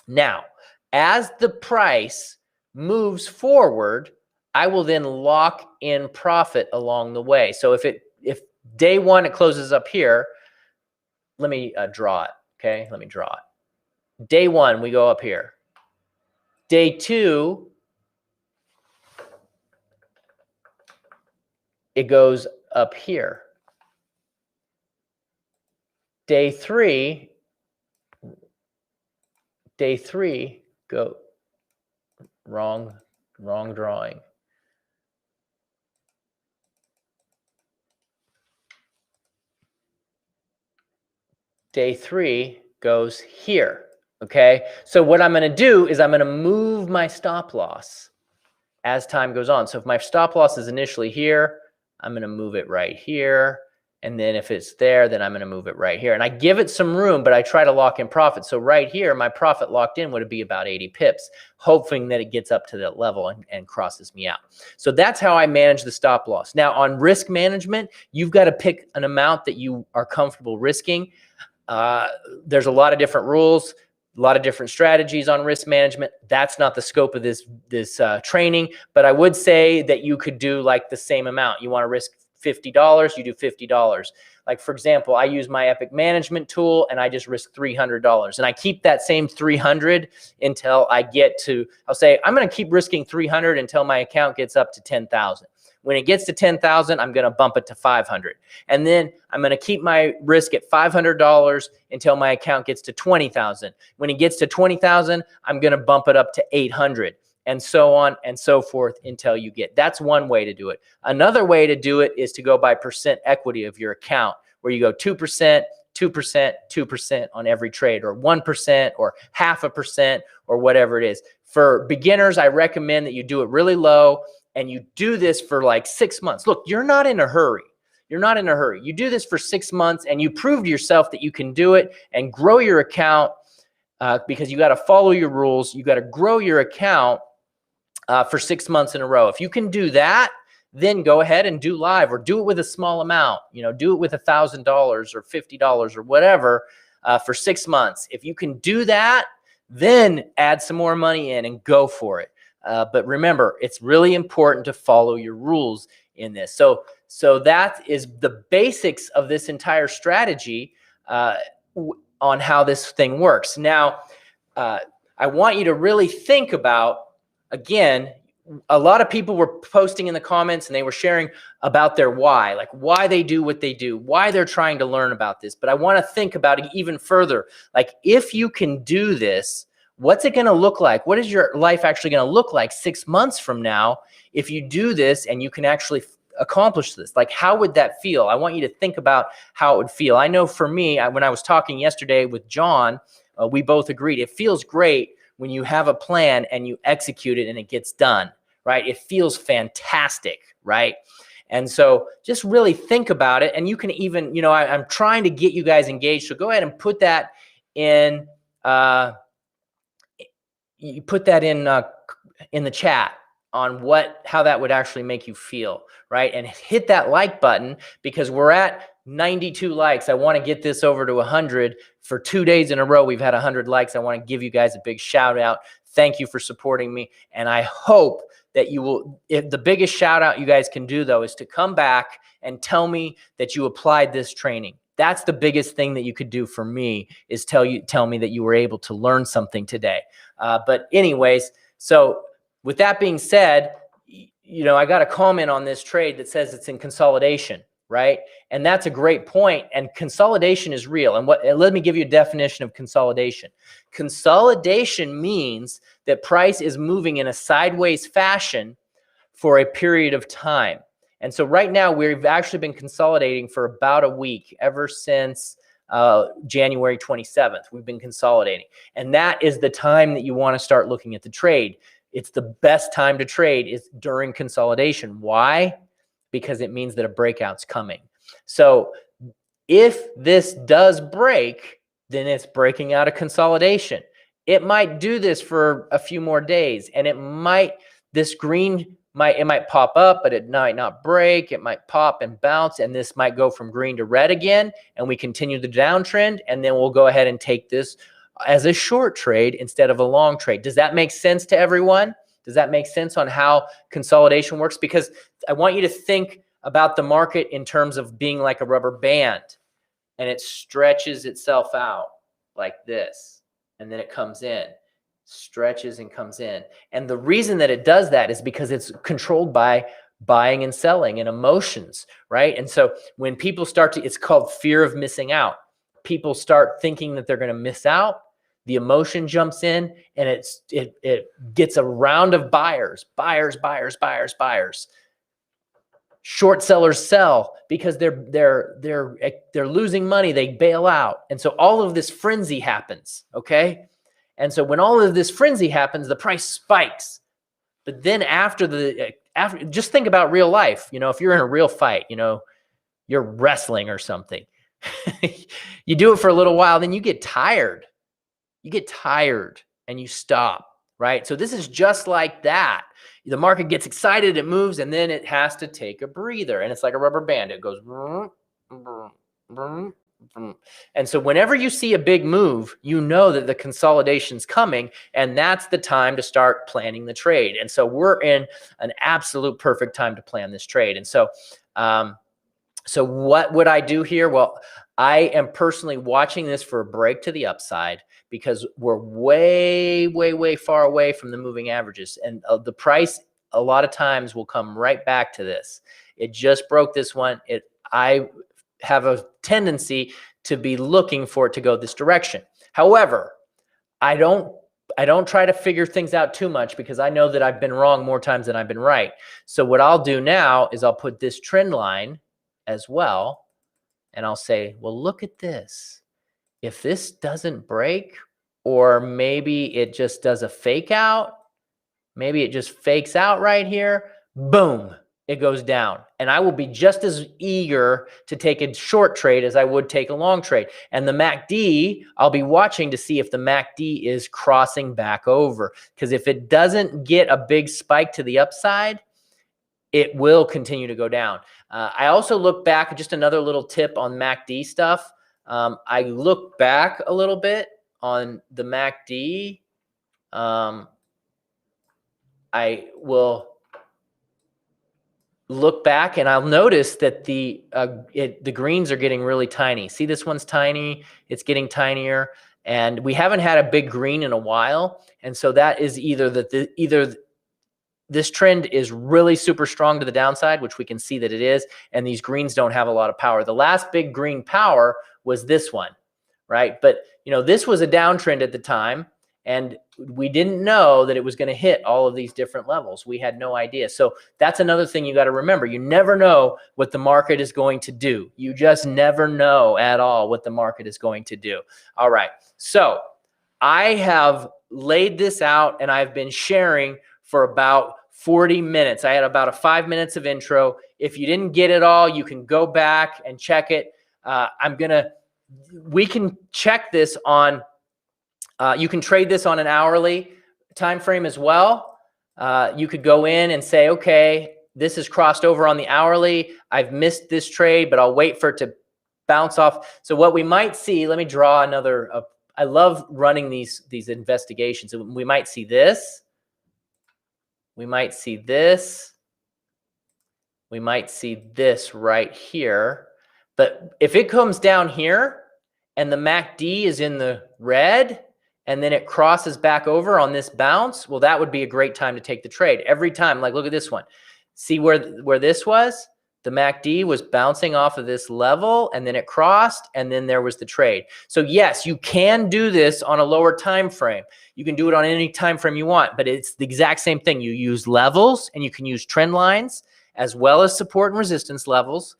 Speaker 1: now, as the price moves forward, I will then lock in profit along the way. So if day one it closes up here, let me draw it. Okay, let me draw it. Day one we go up here. Day two it goes up here. Day three go wrong drawing. Day three goes here. Okay, so what I'm going to do is I'm going to move my stop loss as time goes on. So if my stop loss is initially here, I'm going to move it right here. And then if it's there, then I'm going to move it right here. And I give it some room, but I try to lock in profit. So right here, my profit locked in would be about 80 pips, hoping that it gets up to that level and crosses me out. So that's how I manage the stop loss. Now on risk management, you've got to pick an amount that you are comfortable risking. There's a lot of different rules, a lot of different strategies on risk management. That's not the scope of this training, but I would say that you could do like the same amount. You want to risk $50, you do $50. Like for example, I use my Epic management tool and I just risk $300. And I keep that same 300 until I get to, I'll say, I'm going to keep risking 300 until my account gets up to 10,000. When it gets to 10,000, I'm going to bump it to 500. And then I'm going to keep my risk at $500 until my account gets to 20,000. When it gets to 20,000, I'm going to bump it up to 800. And so on and so forth until you get. That's one way to do it. Another way to do it is to go by percent equity of your account, where you go 2%, 2%, 2% on every trade, or 1% or 0.5% or whatever it is. For beginners, I recommend that you do it really low and you do this for like 6 months. Look, you're not in a hurry. You're not in a hurry. You do this for 6 months and you prove to yourself that you can do it and grow your account because you got to follow your rules. You got to grow your account for 6 months in a row. If you can do that, then go ahead and do live, or do it with a small amount. You know, do it with $1,000 or $50 or whatever for 6 months. If you can do that, then add some more money in and go for it. But remember, it's really important to follow your rules in this. So that is the basics of this entire strategy on how this thing works. Now, I want you to really think about, again, a lot of people were posting in the comments and they were sharing about their why, like why they do what they do, why they're trying to learn about this. But I want to think about it even further. Like, if you can do this, what's it going to look like? What is your life actually going to look like 6 months from now if you do this and you can actually accomplish this? Like, how would that feel? I want you to think about how it would feel. I know for me, when I was talking yesterday with John, we both agreed it feels great when you have a plan and you execute it and it gets done, right? It feels fantastic, right? And so just really think about it. And you can even, you know, I'm trying to get you guys engaged. So go ahead and put that in, you put that in the chat on how that would actually make you feel, right? And hit that like button, because we're at 92 likes. I want to get this over to 100. For 2 days in a row, we've had 100 likes. I want to give you guys a big shout out. Thank you for supporting me. And I hope that you will, the biggest shout out you guys can do though, is to come back and tell me that you applied this training. That's the biggest thing that you could do for me, is tell me that you were able to learn something today. But anyways, so with that being said, I got a comment on this trade that says it's in consolidation, right? And that's a great point. And consolidation is real. And let me give you a definition of consolidation. Consolidation means that price is moving in a sideways fashion for a period of time. And so right now we've actually been consolidating for about a week, ever since January 27th. We've been consolidating. And that is the time that you want to start looking at the trade. It's the best time to trade is during consolidation. Why? Because it means that a breakout's coming. So if this does break, then it's breaking out of consolidation. It might do this for a few more days, and this green might pop up, but it might not break. It might pop and bounce, and this might go from green to red again, and we continue the downtrend, and then we'll go ahead and take this as a short trade instead of a long trade. Does that make sense to everyone? Does that make sense on how consolidation works? Because I want you to think about the market in terms of being like a rubber band, and it stretches itself out like this, and then it comes in, stretches and comes in. And the reason that it does that is because it's controlled by buying and selling and emotions, right? And so when people it's called fear of missing out. People start thinking that they're going to miss out. The emotion jumps in, and it gets a round of buyers. Short sellers sell because they're losing money. They bail out, and so all of this frenzy happens. Okay, and so when all of this frenzy happens, the price spikes. But then after just think about real life. If you're in a real fight, you're wrestling or something. You do it for a little while, then you get tired. And you stop, right? So this is just like that. The market gets excited, it moves, and then it has to take a breather. And it's like a rubber band. It goes vroom, vroom, vroom, vroom. And so whenever you see a big move, you know that the consolidation's coming, and that's the time to start planning the trade. And so we're in an absolute perfect time to plan this trade. And so what would I do here? Well, I am personally watching this for a break to the upside, because we're way, way, way far away from the moving averages. And the price a lot of times will come right back to this. It just broke this one. I have a tendency to be looking for it to go this direction. However, I don't try to figure things out too much, because I know that I've been wrong more times than I've been right. So what I'll do now is I'll put this trend line as well, and I'll say, well, look at this. If this doesn't break, or maybe it just does a fake out, maybe it just fakes out right here, boom, it goes down. And I will be just as eager to take a short trade as I would take a long trade. And the MACD, I'll be watching to see if the MACD is crossing back over. Because if it doesn't get a big spike to the upside, it will continue to go down. I also look back, just another little tip on MACD stuff. I look back a little bit on the MACD. I will look back, and I'll notice that the greens are getting really tiny. See, this one's tiny. It's getting tinier, and we haven't had a big green in a while. And so that is either this trend is really super strong to the downside, which we can see that it is, and these greens don't have a lot of power. The last big green power was this one, right? But this was a downtrend at the time, and we didn't know that it was going to hit all of these different levels. We had no idea. So that's another thing you got to remember. You never know what the market is going to do. You just never know at all what the market is going to do. All right. So I have laid this out, and I've been sharing for about 40 minutes. I had about 5 minutes of intro. If you didn't get it all, you can go back and check it. We can check this on, you can trade this on an hourly time frame as well. You could go in and say, okay, this is crossed over on the hourly. I've missed this trade, but I'll wait for it to bounce off. So what we might see, let me draw another, I love running these investigations. We might see this. We might see this. We might see this right here. But if it comes down here and the MACD is in the red and then it crosses back over on this bounce, well, that would be a great time to take the trade. Every time, like look at this one. See where this was? The MACD was bouncing off of this level and then it crossed and then there was the trade. So yes, you can do this on a lower time frame. You can do it on any time frame you want, but it's the exact same thing. You use levels and you can use trend lines as well as support and resistance levels.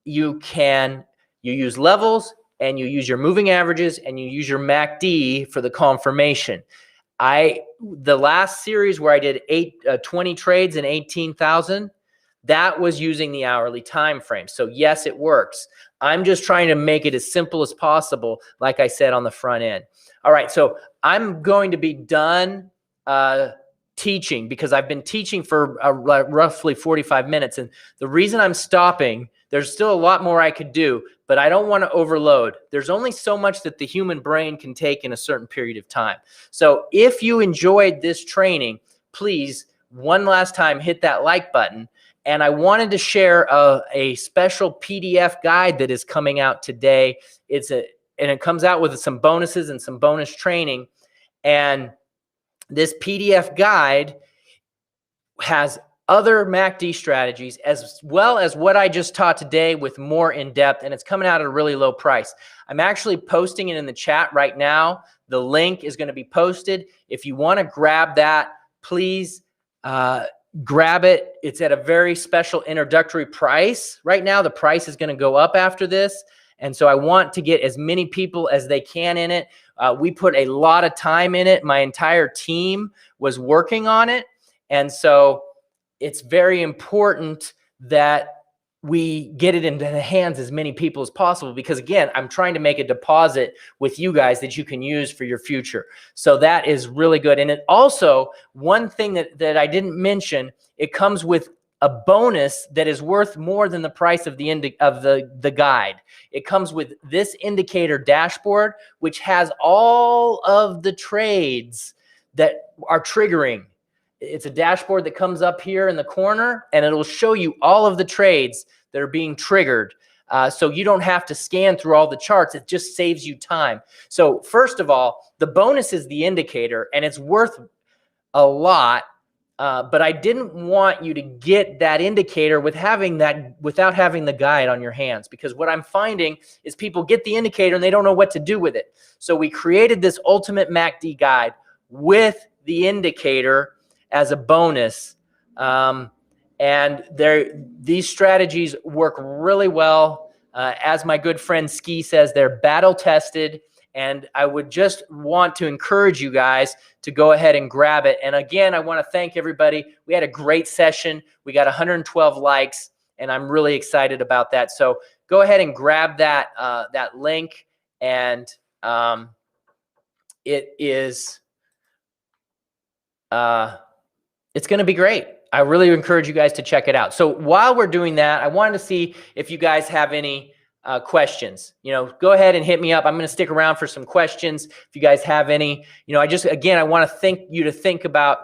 Speaker 1: You use levels and you use your moving averages and you use your MACD for the confirmation. The last series where I did 20 trades and 18,000, that was using the hourly time frame. So yes, it works. I'm just trying to make it as simple as possible, like I said on the front end. All right, so I'm going to be done teaching because I've been teaching for roughly 45 minutes. And the reason I'm stopping, there's still a lot more I could do, but I don't want to overload. There's only so much that the human brain can take in a certain period of time. So if you enjoyed this training, please, one last time, hit that like button. And I wanted to share a special PDF guide that is coming out today. And it comes out with some bonuses and some bonus training. And this PDF guide has other MACD strategies as well as what I just taught today with more in depth, and it's coming out at a really low price. I'm actually posting it in the chat right now. The link is going to be posted. If you want to grab that, please grab it. It's at a very special introductory price. Right now, the price is going to go up after this. And so I want to get as many people as they can in it. We put a lot of time in it. My entire team was working on it. And so it's very important that we get it into the hands as many people as possible because, again, I'm trying to make a deposit with you guys that you can use for your future. So that is really good. And it also, one thing that I didn't mention, it comes with a bonus that is worth more than the price of the guide. It comes with this indicator dashboard, which has all of the trades that are triggering. It's a dashboard that comes up here in the corner, and it'll show you all of the trades that are being triggered. So you don't have to scan through all the charts. It just saves you time. So first of all, the bonus is the indicator, and it's worth a lot. But I didn't want you to get that indicator without having the guide on your hands, because what I'm finding is people get the indicator and they don't know what to do with it. So we created this ultimate MACD guide with the indicator as a bonus. And these strategies work really well. As my good friend Ski says, they're battle tested. And I would just want to encourage you guys to go ahead and grab it. And again, I want to thank everybody. We had a great session. We got 112 likes, and I'm really excited about that. So go ahead and grab that link, and it's going to be great. I really encourage you guys to check it out. So while we're doing that, I wanted to see if you guys have any questions. Go ahead and hit me up. I'm going to stick around for some questions if you guys have any. I want to think about,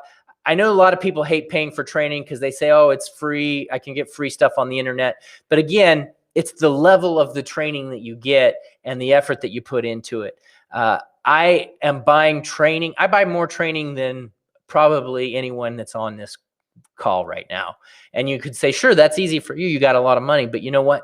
Speaker 1: I know a lot of people hate paying for training because they say, oh, it's free. I can get free stuff on the internet. But again, it's the level of the training that you get and the effort that you put into it. I am buying training. I buy more training than probably anyone that's on this call right now. And you could say, sure, that's easy for you. You got a lot of money. But you know what?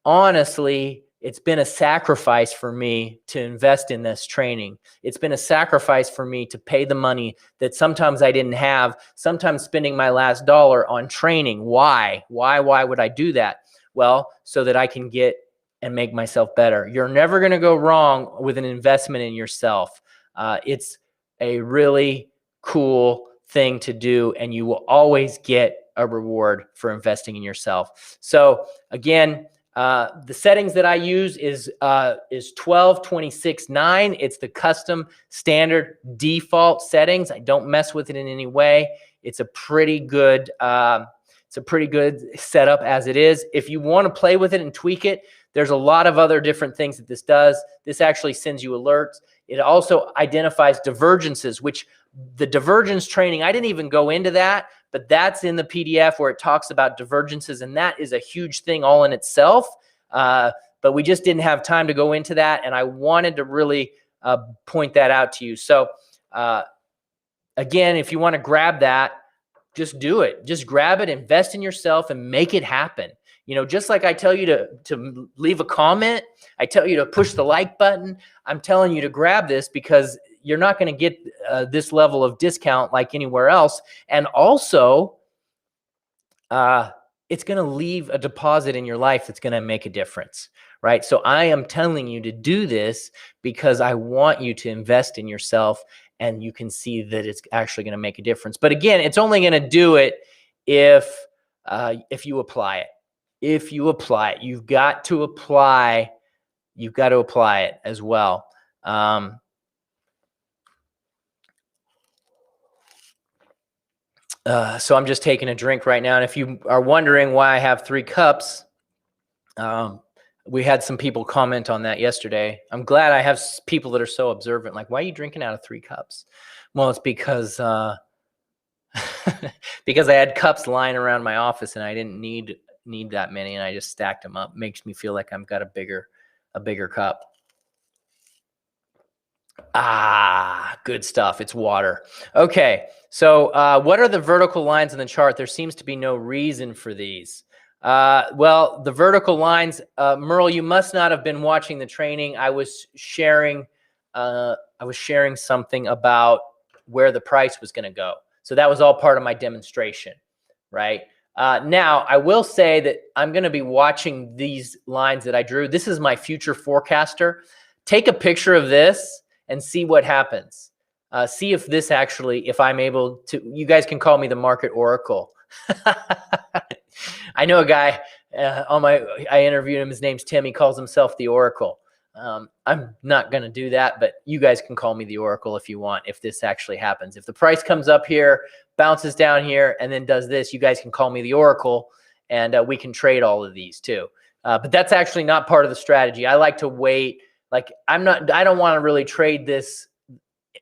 Speaker 1: Honestly, it's been a sacrifice for me to invest in this training. It's been a sacrifice for me to pay the money that sometimes I didn't have, sometimes spending my last dollar on training. Why would I do that? Well, so that I can get and make myself better. You're never going to go wrong with an investment in yourself. It's a really cool thing to do, and you will always get a reward for investing in yourself. So again, the settings that I use is 12.26.9. It's the custom standard default settings. I don't mess with it in any way. It's a pretty good setup as it is. If you want to play with it and tweak it, there's a lot of other different things that this does. This actually sends you alerts. It also identifies divergences, which the divergence training, I didn't even go into that, but that's in the PDF where it talks about divergences, and that is a huge thing all in itself. But we just didn't have time to go into that, and I wanted to really point that out to you. So again, if you want to grab that, just do it. Just grab it, invest in yourself, and make it happen. Just like I tell you to leave a comment, I tell you to push the like button, I'm telling you to grab this, because you're not going to get this level of discount like anywhere else. And also, it's going to leave a deposit in your life that's going to make a difference, right? So I am telling you to do this because I want you to invest in yourself, and you can see that it's actually going to make a difference. But again, it's only going to do it if you apply it. If you apply it, you've got to apply it as well. So I'm just taking a drink right now. And if you are wondering why I have 3 cups, we had some people comment on that yesterday. I'm glad I have people that are so observant. Like, why are you drinking out of 3 cups? Well, it's because because I had cups lying around my office and I didn't need that many, and I just stacked them up. Makes me feel like I've got a bigger cup. Good stuff. It's water. Okay. So what are the vertical lines in the chart? There seems to be no reason for these. Well, the vertical lines, Merle, you must not have been watching the training. I was sharing something about where the price was going to go. So that was all part of my demonstration, right? Now, I will say that I'm going to be watching these lines that I drew. This is my future forecaster. Take a picture of this and see what happens. See if this actually, if I'm able to, you guys can call me the market oracle. I know a guy I interviewed him. His name's Tim. He calls himself the oracle. I'm not going to do that, but you guys can call me the oracle if you want, if this actually happens. If the price comes up here, bounces down here, and then does this, you guys can call me the oracle, and we can trade all of these too. But that's actually not part of the strategy. I like to wait. Like, I don't want to really trade this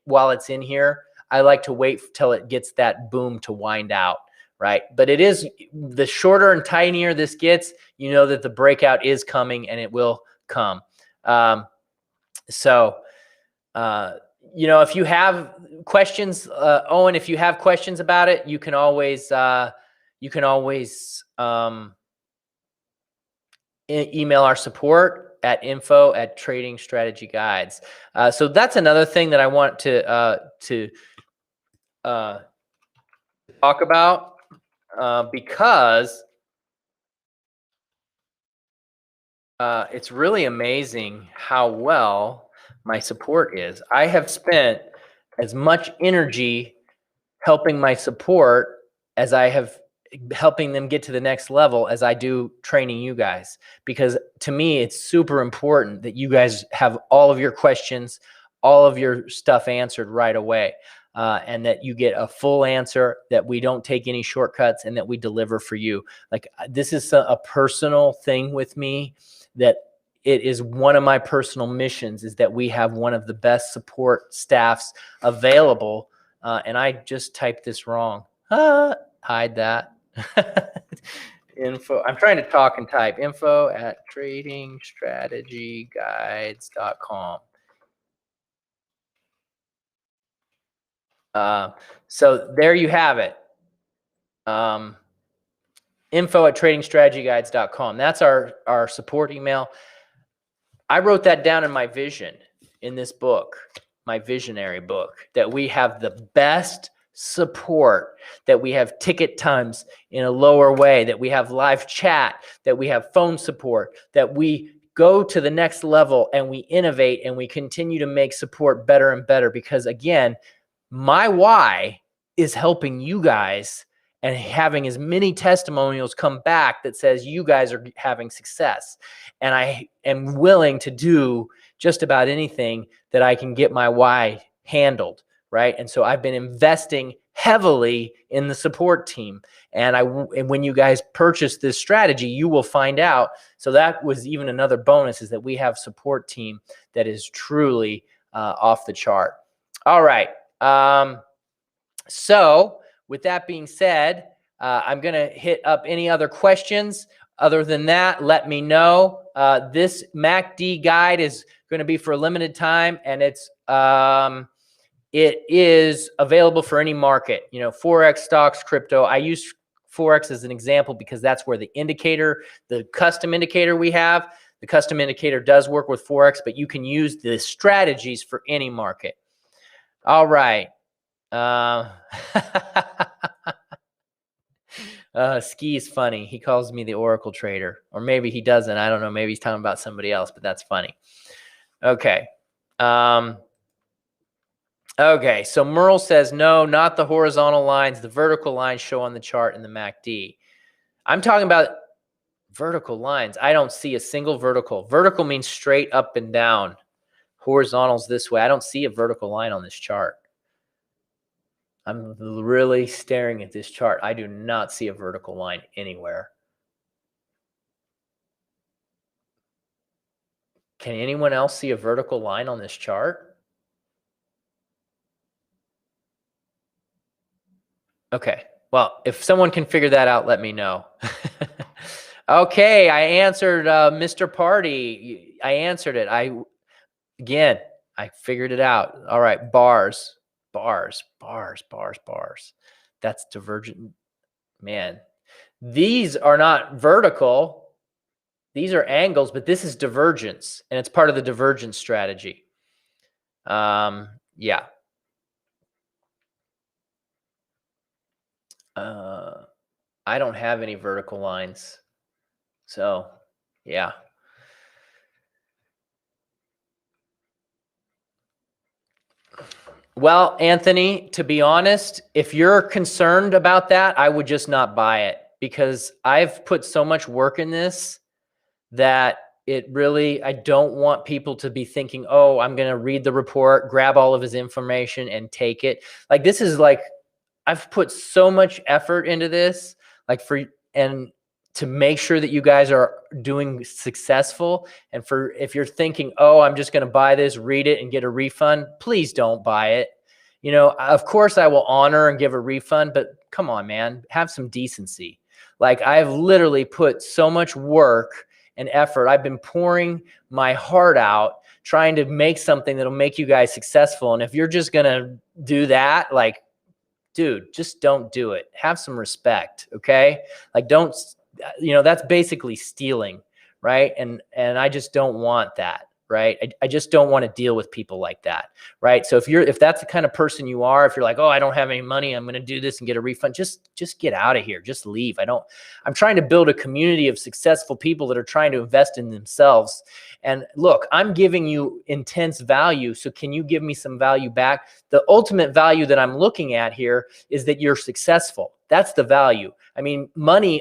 Speaker 1: while it's in here. I like to wait till it gets that boom to wind out, right? But it is, the shorter and tinier this gets, you know that the breakout is coming, and it will come. So, if you have questions, Owen, if you have questions about it, you can always email our support at info@tradingstrategyguides. So that's another thing that I want to talk about, because it's really amazing how well my support is. I have spent as much energy helping my support as I have helping them get to the next level as I do training you guys, because to me, it's super important that you guys have all of your questions, all of your stuff answered right away, and that you get a full answer, that we don't take any shortcuts, and that we deliver for you. Like, this is a personal thing with me, that it is one of my personal missions, is that we have one of the best support staffs available. And I just typed this wrong. Hide that. Info. I'm trying to talk and type. info@tradingstrategyguides.com. So there you have it. Info@tradingstrategyguides.com. That's our support email. I wrote that down in my vision in this book, my visionary book, that we have the best support, that we have ticket times in a lower way, that we have live chat, that we have phone support, that we go to the next level and we innovate and we continue to make support better and better. Because again, my why is helping you guys and having as many testimonials come back that says you guys are having success. And I am willing to do just about anything that I can get my why handled, right? And so I've been investing heavily in the support team. And when you guys purchase this strategy, you will find out. So that was even another bonus, is that we have support team that is truly off the chart. All right. So with that being said, I'm going to hit up any other questions. Other than that, let me know. this MACD guide is going to be for a limited time, and it is available for any market, Forex, stocks, crypto. I use Forex as an example because that's where the custom indicator we have, the custom indicator does work with Forex, but you can use the strategies for any market. All right. Ski is funny. He calls me the Oracle trader, or maybe he doesn't. I don't know. Maybe he's talking about somebody else, but that's funny. Okay. Okay. So Merle says, no, not the horizontal lines. The vertical lines show on the chart in the MACD. I'm talking about vertical lines. I don't see a single vertical. Vertical means straight up and down. Horizontals this way. I don't see a vertical line on this chart. I'm really staring at this chart. I do not see a vertical line anywhere. Can anyone else see a vertical line on this chart? Okay. Well, if someone can figure that out, let me know. Okay, I answered Mr. Party. I answered it. Again, I figured it out. All right, bars. That's divergent. Man, these are not vertical. These are angles, but this is divergence, and it's part of the divergence strategy. Yeah. I don't have any vertical lines. So, yeah. Well, Anthony, to be honest, if you're concerned about that, I would just not buy it, because I've put so much work in this that I don't want people to be thinking, oh, I'm going to read the report, grab all of his information and take it. Like, this is like, I've put so much effort into this, and to make sure that you guys are doing successful. And if you're thinking, oh, I'm just going to buy this, read it and get a refund, please don't buy it. Of course I will honor and give a refund, but come on, man, have some decency. Like, I've literally put so much work and effort. I've been pouring my heart out trying to make something that'll make you guys successful. And if you're just going to do that, like, dude, just don't do it. Have some respect. Okay. Like, don't, that's basically stealing. Right. And I just don't want that. Right. I just don't want to deal with people like that. Right. So if that's the kind of person you are, if you're like, oh, I don't have any money, I'm going to do this and get a refund, just get out of here. Just leave. I'm trying to build a community of successful people that are trying to invest in themselves. And look, I'm giving you intense value. So can you give me some value back? The ultimate value that I'm looking at here is that you're successful. That's the value. I mean,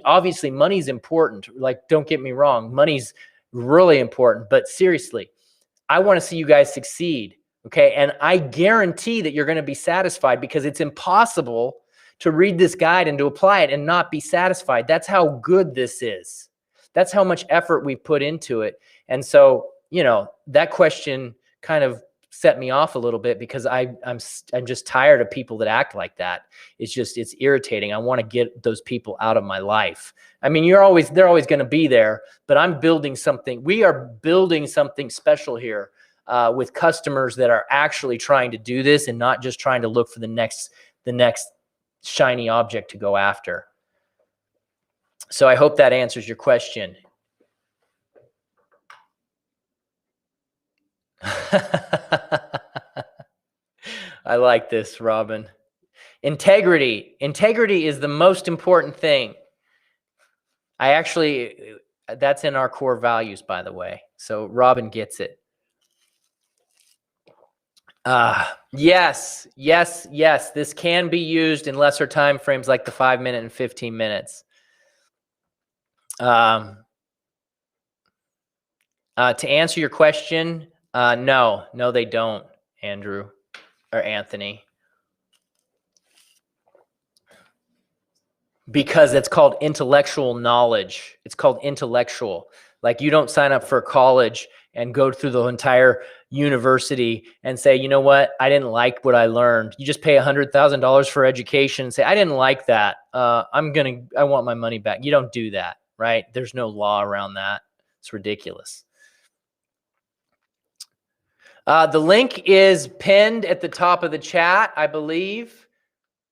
Speaker 1: obviously money's important. Like, don't get me wrong. Money's really important, but seriously, I want to see you guys succeed. Okay. And I guarantee that you're going to be satisfied, because it's impossible to read this guide and to apply it and not be satisfied. That's how good this is. That's how much effort we've put into it. And so, that question kind of set me off a little bit, because I'm just tired of people that act like that. It's irritating. I want to get those people out of my life. I mean, they're always going to be there, but I'm building something. We are building something special here with customers that are actually trying to do this and not just trying to look for the next shiny object to go after. So I hope that answers your question. I like this, Robin. Integrity is the most important thing. That's in our core values, by the way. So Robin gets it. Yes. This can be used in lesser time frames, like the 5 minute and 15 minutes. To answer your question, no, they don't, Andrew or Anthony. Because it's called intellectual knowledge. It's called intellectual. Like, you don't sign up for college and go through the entire university and say, you know what, I didn't like what I learned. You just pay $100,000 for education and say, I didn't like that. I want my money back. You don't do that, right? There's no law around that. It's ridiculous. The link is pinned at the top of the chat, I believe.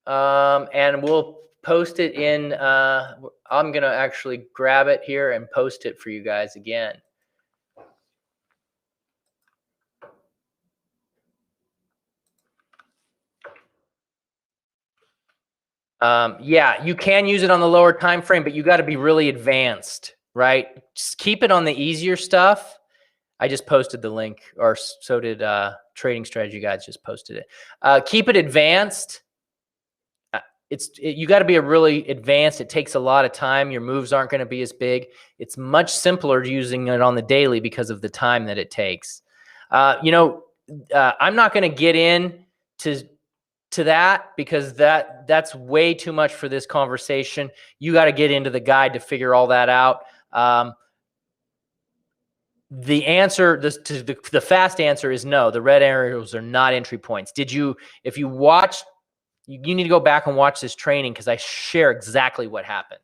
Speaker 1: And we'll post it in, I'm going to actually grab it here and post it for you guys again. Yeah, you can use it on the lower time frame, but you got to be really advanced, right? Just keep it on the easier stuff. I just posted the link, or so did Trading Strategy Guys just posted it. Keep it advanced. You got to be a really advanced. It takes a lot of time. Your moves aren't going to be as big. It's much simpler using it on the daily because of the time that it takes. I'm not going to get in to that because that's way too much for this conversation. You got to get into the guide to figure all that out. The answer, the fast answer is no. The red arrows are not entry points. If you watched, you need to go back and watch this training because I share exactly what happened.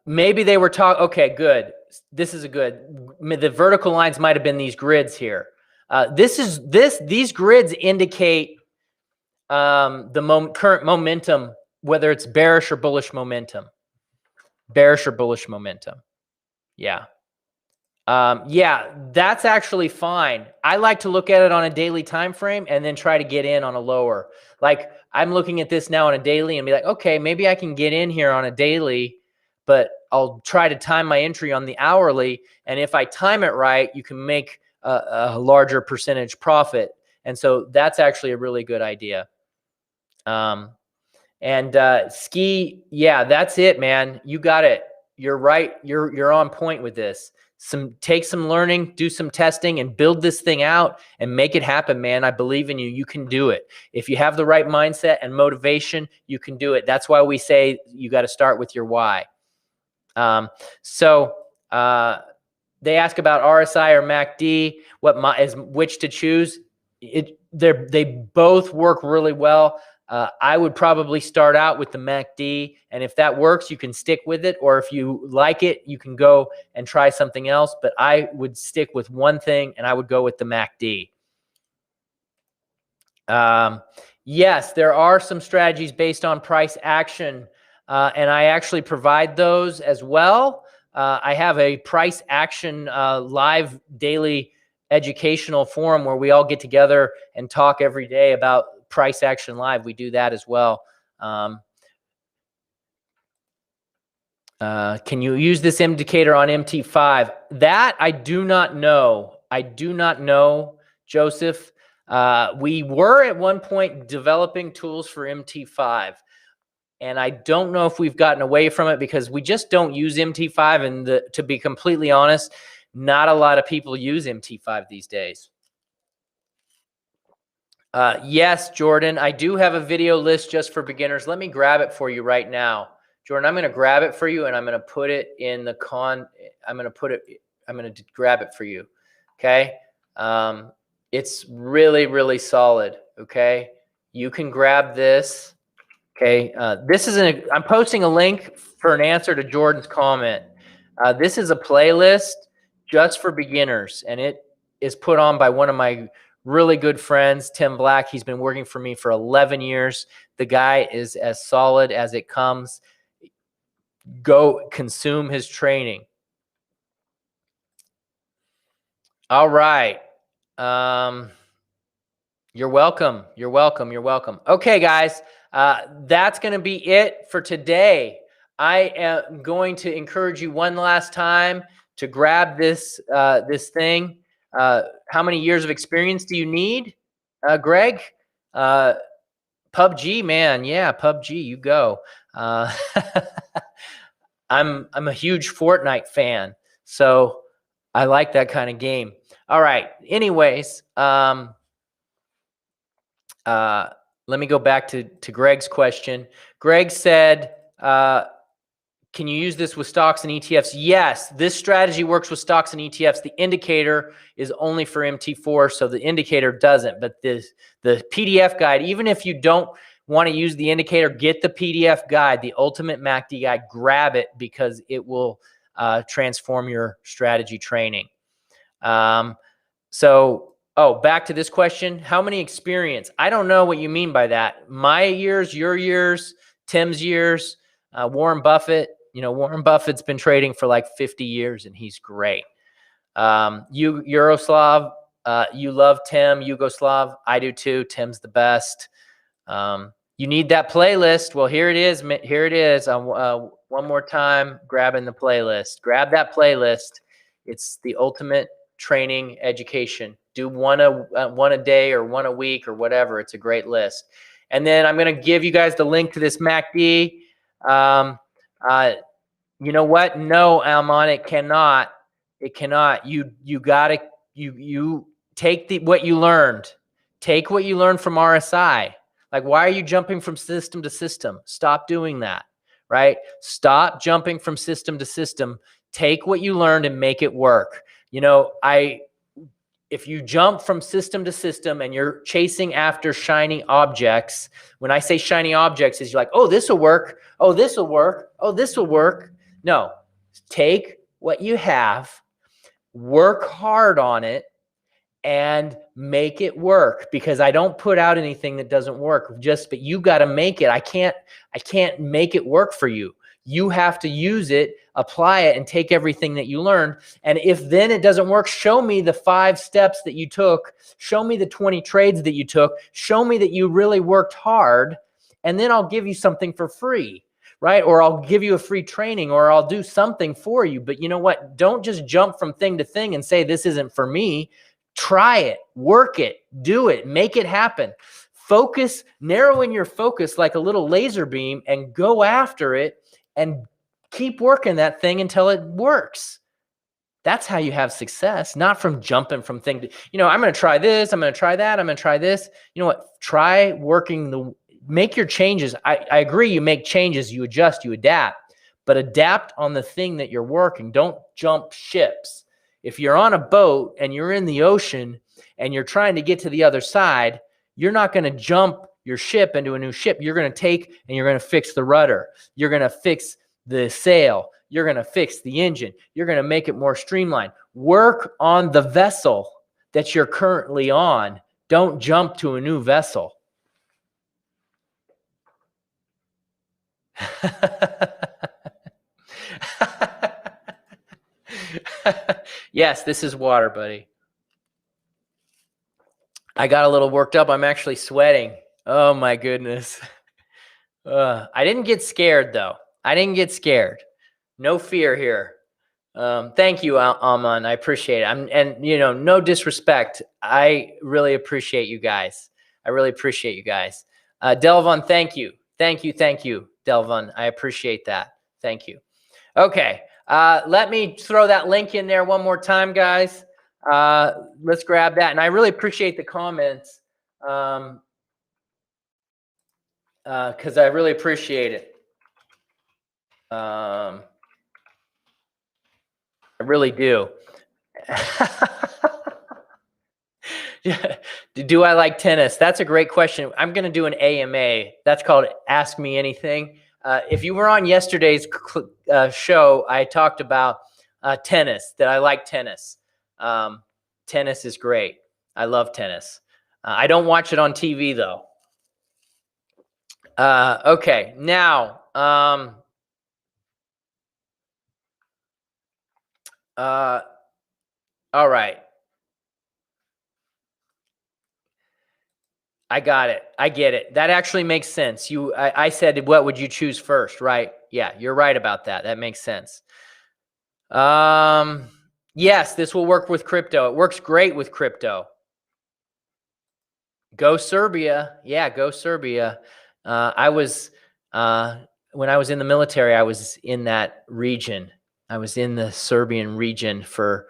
Speaker 1: Maybe they were talking. Okay, good. This is a good. The vertical lines might have been these grids here. These grids indicate current momentum, whether it's bearish or bullish momentum. Bearish or bullish momentum. Yeah. Yeah, that's actually fine. I like to look at it on a daily time frame and then try to get in on a lower. Like I'm looking at this now on a daily and be like, okay, maybe I can get in here on a daily, but I'll try to time my entry on the hourly. And if I time it right, you can make a larger percentage profit. And so that's actually a really good idea. Ski, yeah, that's it, man. You got it. You're right. You're on point with this. Take some learning, do some testing, and build this thing out and make it happen, man. I believe in you. You can do it. If you have the right mindset and motivation, you can do it. That's why we say you got to start with your why. They ask about RSI or MACD, which to choose. They both work really well. I would probably start out with the MACD, and if that works, you can stick with it, or if you like it, you can go and try something else, but I would stick with one thing, and I would go with the MACD. Yes, there are some strategies based on price action, and I actually provide those as well. I have a price action live daily educational forum where we all get together and talk every day about price action live. We do that as well. Can you use this indicator on MT5? That I do not know. I do not know, Joseph. We were at one point developing tools for MT5, and I don't know if we've gotten away from it because we just don't use MT5. And to be completely honest, not a lot of people use MT5 these days. Yes, Jordan, I do have a video list just for beginners. Let me grab it for you right now. Jordan, I'm going to grab it for you and I'm going to put it in the I'm going to grab it for you. Okay. It's really, really solid. Okay. You can grab this. Okay. I'm posting a link for an answer to Jordan's comment. This is a playlist just for beginners, and it is put on by one of my really good friends, Tim Black. He's been working for me for 11 years. The guy is as solid as it comes. Go consume his training. All right. You're welcome. You're welcome. You're welcome. Okay, guys, that's going to be it for today. I am going to encourage you one last time to grab this thing. How many years of experience do you need, Greg? PUBG, man. Yeah, PUBG, you go. I'm a huge Fortnite fan, so I like that kind of game. All right. Anyways, let me go back to Greg's question. Greg said, can you use this with stocks and ETFs? Yes, this strategy works with stocks and ETFs. The indicator is only for MT4, so the indicator doesn't. But the PDF guide, even if you don't want to use the indicator, get the PDF guide, the Ultimate MACD guide, grab it because it will transform your strategy training. Back to this question. How many experience? I don't know what you mean by that. My years, your years, Tim's years, Warren Buffett. Warren Buffett's been trading for like 50 years and he's great. You, Yugoslav, you love Tim, Yugoslav. I do too. Tim's the best. You need that playlist. Well, here it is. Here it is. One more time, grabbing the playlist. Grab that playlist. It's the Ultimate Training Education. Do one a day or one a week or whatever. It's a great list. And then I'm going to give you guys the link to this MACD. You know what? No, Almon, it cannot. It cannot. You got to take what you learned. Take what you learned from RSI. Like, why are you jumping from system to system? Stop doing that, right? Stop jumping from system to system. Take what you learned and make it work. If you jump from system to system and you're chasing after shiny objects, when I say shiny objects, is you're like, oh, this will work. Oh, this will work. Oh, this will work. No, take what you have, work hard on it, and make it work, because I don't put out anything that doesn't work. But you got to make it. I can't make it work for you. You have to use it, apply it, and take everything that you learned. And if then it doesn't work, show me the 5 steps that you took. Show me the 20 trades that you took. Show me that you really worked hard. And then I'll give you something for free, right? Or I'll give you a free training, or I'll do something for you. But you know what? Don't just jump from thing to thing and say, this isn't for me. Try it, work it, do it, make it happen. Focus, narrow in your focus like a little laser beam and go after it and keep working that thing until it works. That's how you have success, not from jumping from thing to, I'm going to try this, I'm going to try that, I'm going to try this. You know what? Try working make your changes. I agree, you make changes, you adjust, you adapt, but adapt on the thing that you're working. Don't jump ships. If you're on a boat and you're in the ocean and you're trying to get to the other side, you're not going to jump your ship into a new ship. You're going to take and you're going to fix the rudder. You're going to fix the sail. You're going to fix the engine. You're going to make it more streamlined. Work on the vessel that you're currently on. Don't jump to a new vessel. Yes, this is water, buddy. I got a little worked up. I'm actually sweating. Oh my goodness. I didn't get scared though. I didn't get scared. No fear here. Thank you, Alman. I appreciate it. And no disrespect. I really appreciate you guys. I really appreciate you guys. Delvon, thank you. Thank you, Delvon. I appreciate that. Thank you. Okay. Let me throw that link in there one more time, guys. Let's grab that. And I really appreciate the comments because I really appreciate it. I really do. Do I like tennis? That's a great question. I'm going to do an AMA. That's called Ask Me Anything. If you were on yesterday's show, I talked about tennis, that I like tennis. Tennis is great. I love tennis. I don't watch it on TV, though. Okay, now, all right. I got it. I get it. That actually makes sense. I said, what would you choose first, right? Yeah, you're right about that. That makes sense. Yes, this will work with crypto. It works great with crypto. Go Serbia. Yeah, go Serbia. When I was in the military, I was in that region. I was in the Serbian region for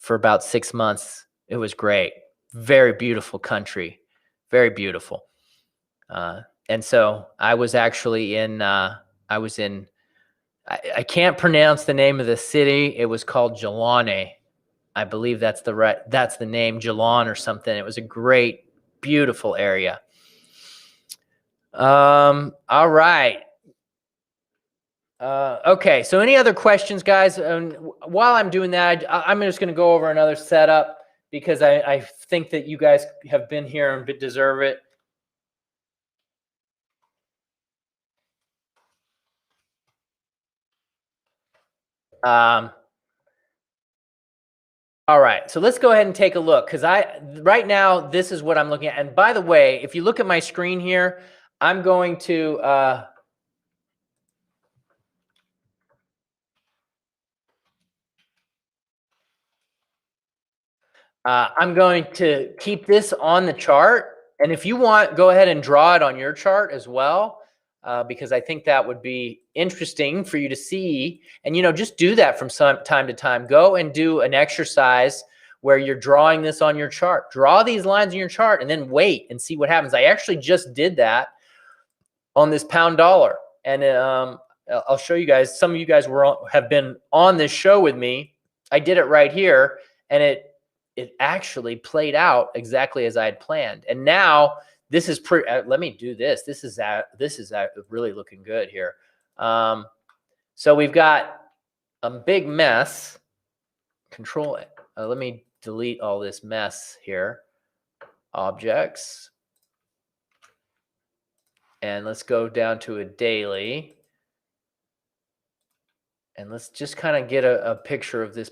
Speaker 1: about 6 months. It was great. Very beautiful country. Very beautiful. And so I was actually I can't pronounce the name of the city. It was called Jelane. I believe that's the name, Jalan or something. It was a great, beautiful area. All right. Okay, so any other questions, guys? While I'm doing that, I'm just going to go over another setup because I think that you guys have been here and deserve it. All right, so let's go ahead and take a look because right now this is what I'm looking at. And by the way, if you look at my screen here, I'm going to keep this on the chart. And if you want, go ahead and draw it on your chart as well, because I think that would be interesting for you to see. And, just do that from time to time. Go and do an exercise where you're drawing this on your chart. Draw these lines in your chart and then wait and see what happens. I actually just did that on this pound dollar. And I'll show you guys. Some of you guys have been on this show with me. I did it right here, and it actually played out exactly as I had planned. And now this is pretty. Let me do this. This is really looking good here. So we've got a big mess. Control it. Let me delete all this mess here. Objects. And let's go down to a daily. And let's just kind of get a picture of this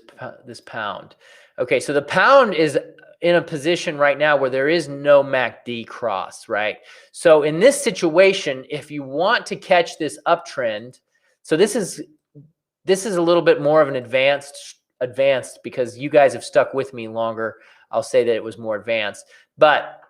Speaker 1: pound. Okay, so the pound is in a position right now where there is no MACD cross, right? So in this situation, if you want to catch this uptrend, so this is a little bit more of an advanced because you guys have stuck with me longer. I'll say that it was more advanced, but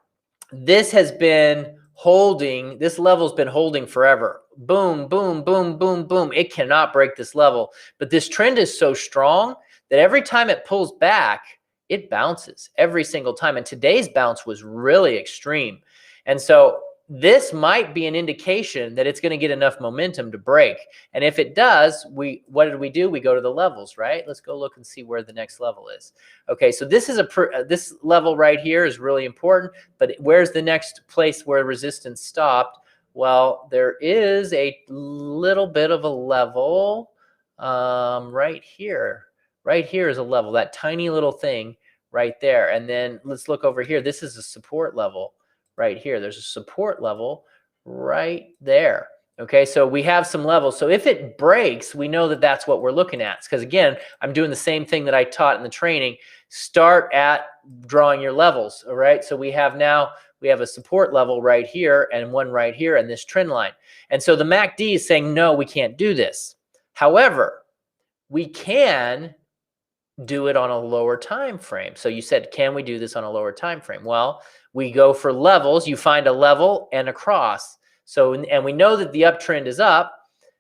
Speaker 1: this has been holding, this level's been holding forever. Boom, boom, boom, boom, boom. It cannot break this level. But this trend is so strong that every time it pulls back, it bounces every single time. And today's bounce was really extreme. And so this might be an indication that it's going to get enough momentum to break. And if it does, what did we do? We go to the levels, right? Let's go look and see where the next level is. Okay, so this is this level right here is really important, but where's the next place where resistance stopped? Well, there is a little bit of a level right here. Right here is a level, that tiny little thing right there. And then let's look over here. This is a support level. Right here, there's a support level right there. Okay, so we have some levels. So if it breaks, we know that that's what we're looking at. Because again, I'm doing the same thing that I taught in the training. Start at drawing your levels. All right, so we have a support level right here and one right here and this trend line. And so the MACD is saying, no, we can't do this. However, we can do it on a lower time frame. So you said, can we do this on a lower time frame? Well, we go for levels. You find a level and a cross. So, and we know that the uptrend is up.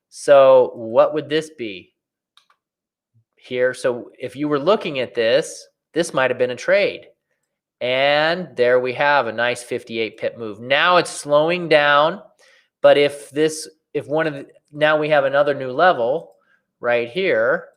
Speaker 1: So what would this be here? So if you were looking at this, this might have been a trade. And there we have a nice 58 pip move. Now it's slowing down. But now we have another new level right here.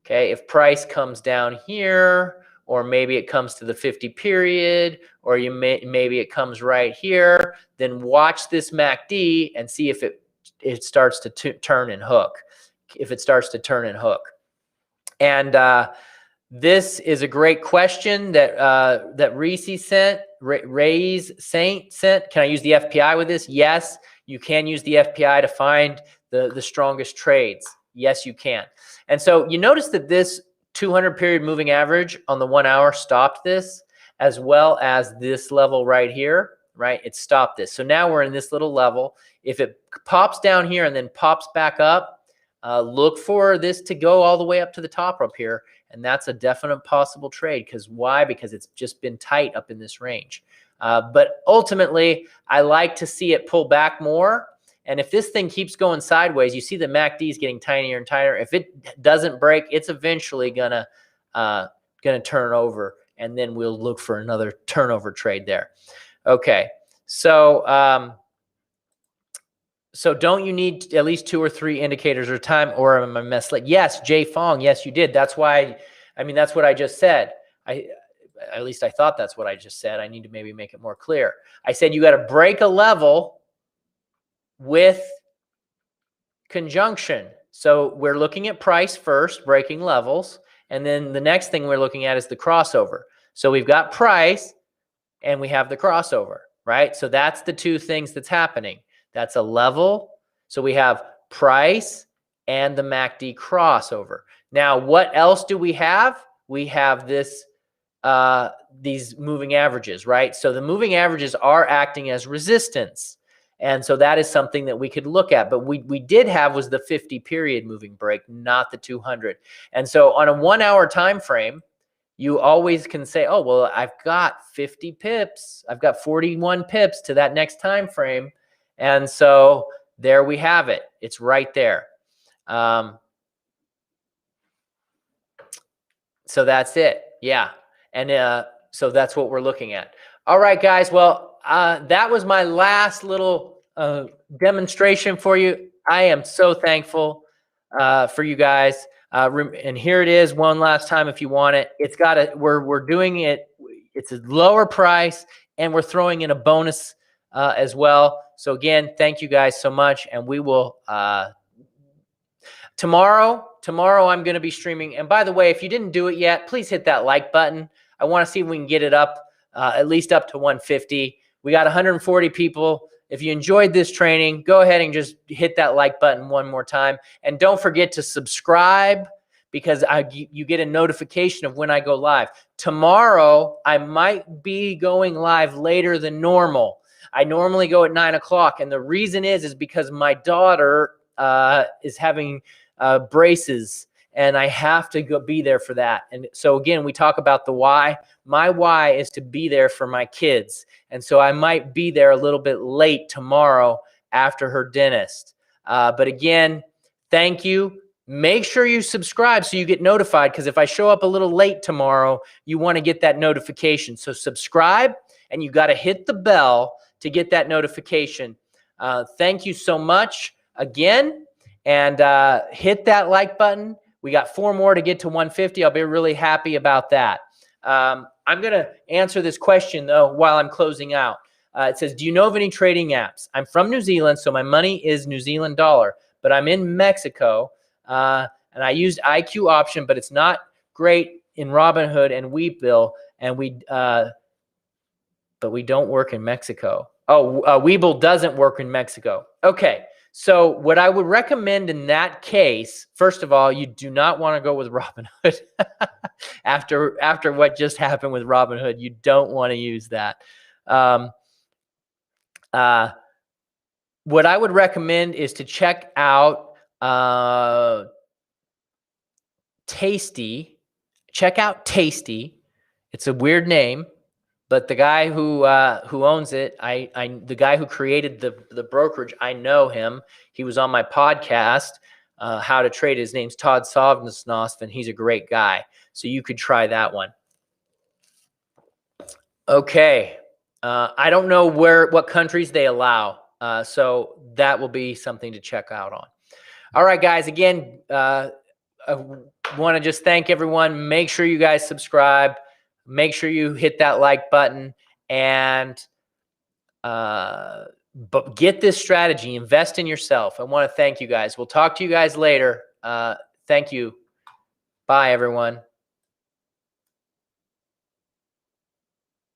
Speaker 1: Okay, if price comes down here, or maybe it comes to the 50 period, or maybe it comes right here, then watch this MACD and see if it starts to turn and hook. If it starts to turn and hook. And this is a great question that Reese sent. Ray's Saint sent. Can I use the FPI with this? Yes, you can use the FPI to find the strongest trades. Yes, you can. And so you notice that this 200 period moving average on the 1 hour stopped this, as well as this level right here, right? It stopped this. So now we're in this little level. If it pops down here and then pops back up, look for this to go all the way up to the top up here. And that's a definite possible trade. Because why? Because it's just been tight up in this range. But ultimately, I like to see it pull back more. And if this thing keeps going sideways, you see the MACD is getting tinier and tinier. If it doesn't break, it's eventually gonna turn over, and then we'll look for another turnover trade there. Okay, so so don't you need at least 2 or 3 indicators at a time, or am I misled? Yes, Jay Fong, yes, you did. That's why. I mean, that's what I just said. At least I thought that's what I just said. I need to maybe make it more clear. I said you got to break a level. with conjunction. So we're looking at price first, breaking levels. And then the next thing we're looking at is the crossover. So we've got price and we have the crossover, right? So that's the two things that's happening. That's a level. So we have price and the MACD crossover. Now, what else do we have? We have this, these moving averages, right? So the moving averages are acting as resistance. And so that is something that we could look at. But we did have was the 50 period moving break, not the 200. And so on a 1 hour time frame, you always can say, oh, well, I've got 50 pips. I've got 41 pips to that next time frame. And so there we have it. It's right there. So that's it. Yeah. And so that's what we're looking at. All right, guys. Well, that was my last little demonstration for you. I am so thankful for you guys. And here it is one last time if you want it. It's got a, we're doing it. It's a lower price and we're throwing in a bonus as well. So again, thank you guys so much. And we will, tomorrow I'm going to be streaming. And by the way, if you didn't do it yet, please hit that like button. I want to see if we can get it up, at least up to 150. We got 140 people. If you enjoyed this training, go ahead and just hit that like button one more time. And don't forget to subscribe because you get a notification of when I go live. Tomorrow, I might be going live later than normal. I normally go at 9 o'clock. And the reason is because my daughter is having braces and I have to go be there for that. And so again, we talk about the why. My why is to be there for my kids. And so I might be there a little bit late tomorrow after her dentist. But again, thank you. Make sure you subscribe so you get notified, because if I show up a little late tomorrow, you want to get that notification. So subscribe and you got to hit the bell to get that notification. Thank you so much again. And hit that like button. We got 4 more to get to 150. I'll be really happy about that. I'm going to answer this question, though, while I'm closing out. It says, do you know of any trading apps? I'm from New Zealand, so my money is New Zealand dollar, but I'm in Mexico, and I used IQ option, but it's not great in Robinhood and Webull, and but we don't work in Mexico. Oh, Webull doesn't work in Mexico. Okay. So what I would recommend in that case, first of all, you do not want to go with Robinhood. after what just happened with Robinhood, you don't want to use that. What I would recommend is to check out Tasty. Check out Tasty. It's a weird name. But the guy who owns it, the guy who created the brokerage, I know him. He was on my podcast, How to Trade. His name's Todd Sovnosnost, and he's a great guy. So you could try that one. Okay. I don't know what countries they allow. So that will be something to check out on. All right, guys. Again, I want to just thank everyone. Make sure you guys subscribe. Make sure you hit that like button and but get this strategy. Invest in yourself. I want to thank you guys. We'll talk to you guys later. Thank you. Bye, everyone.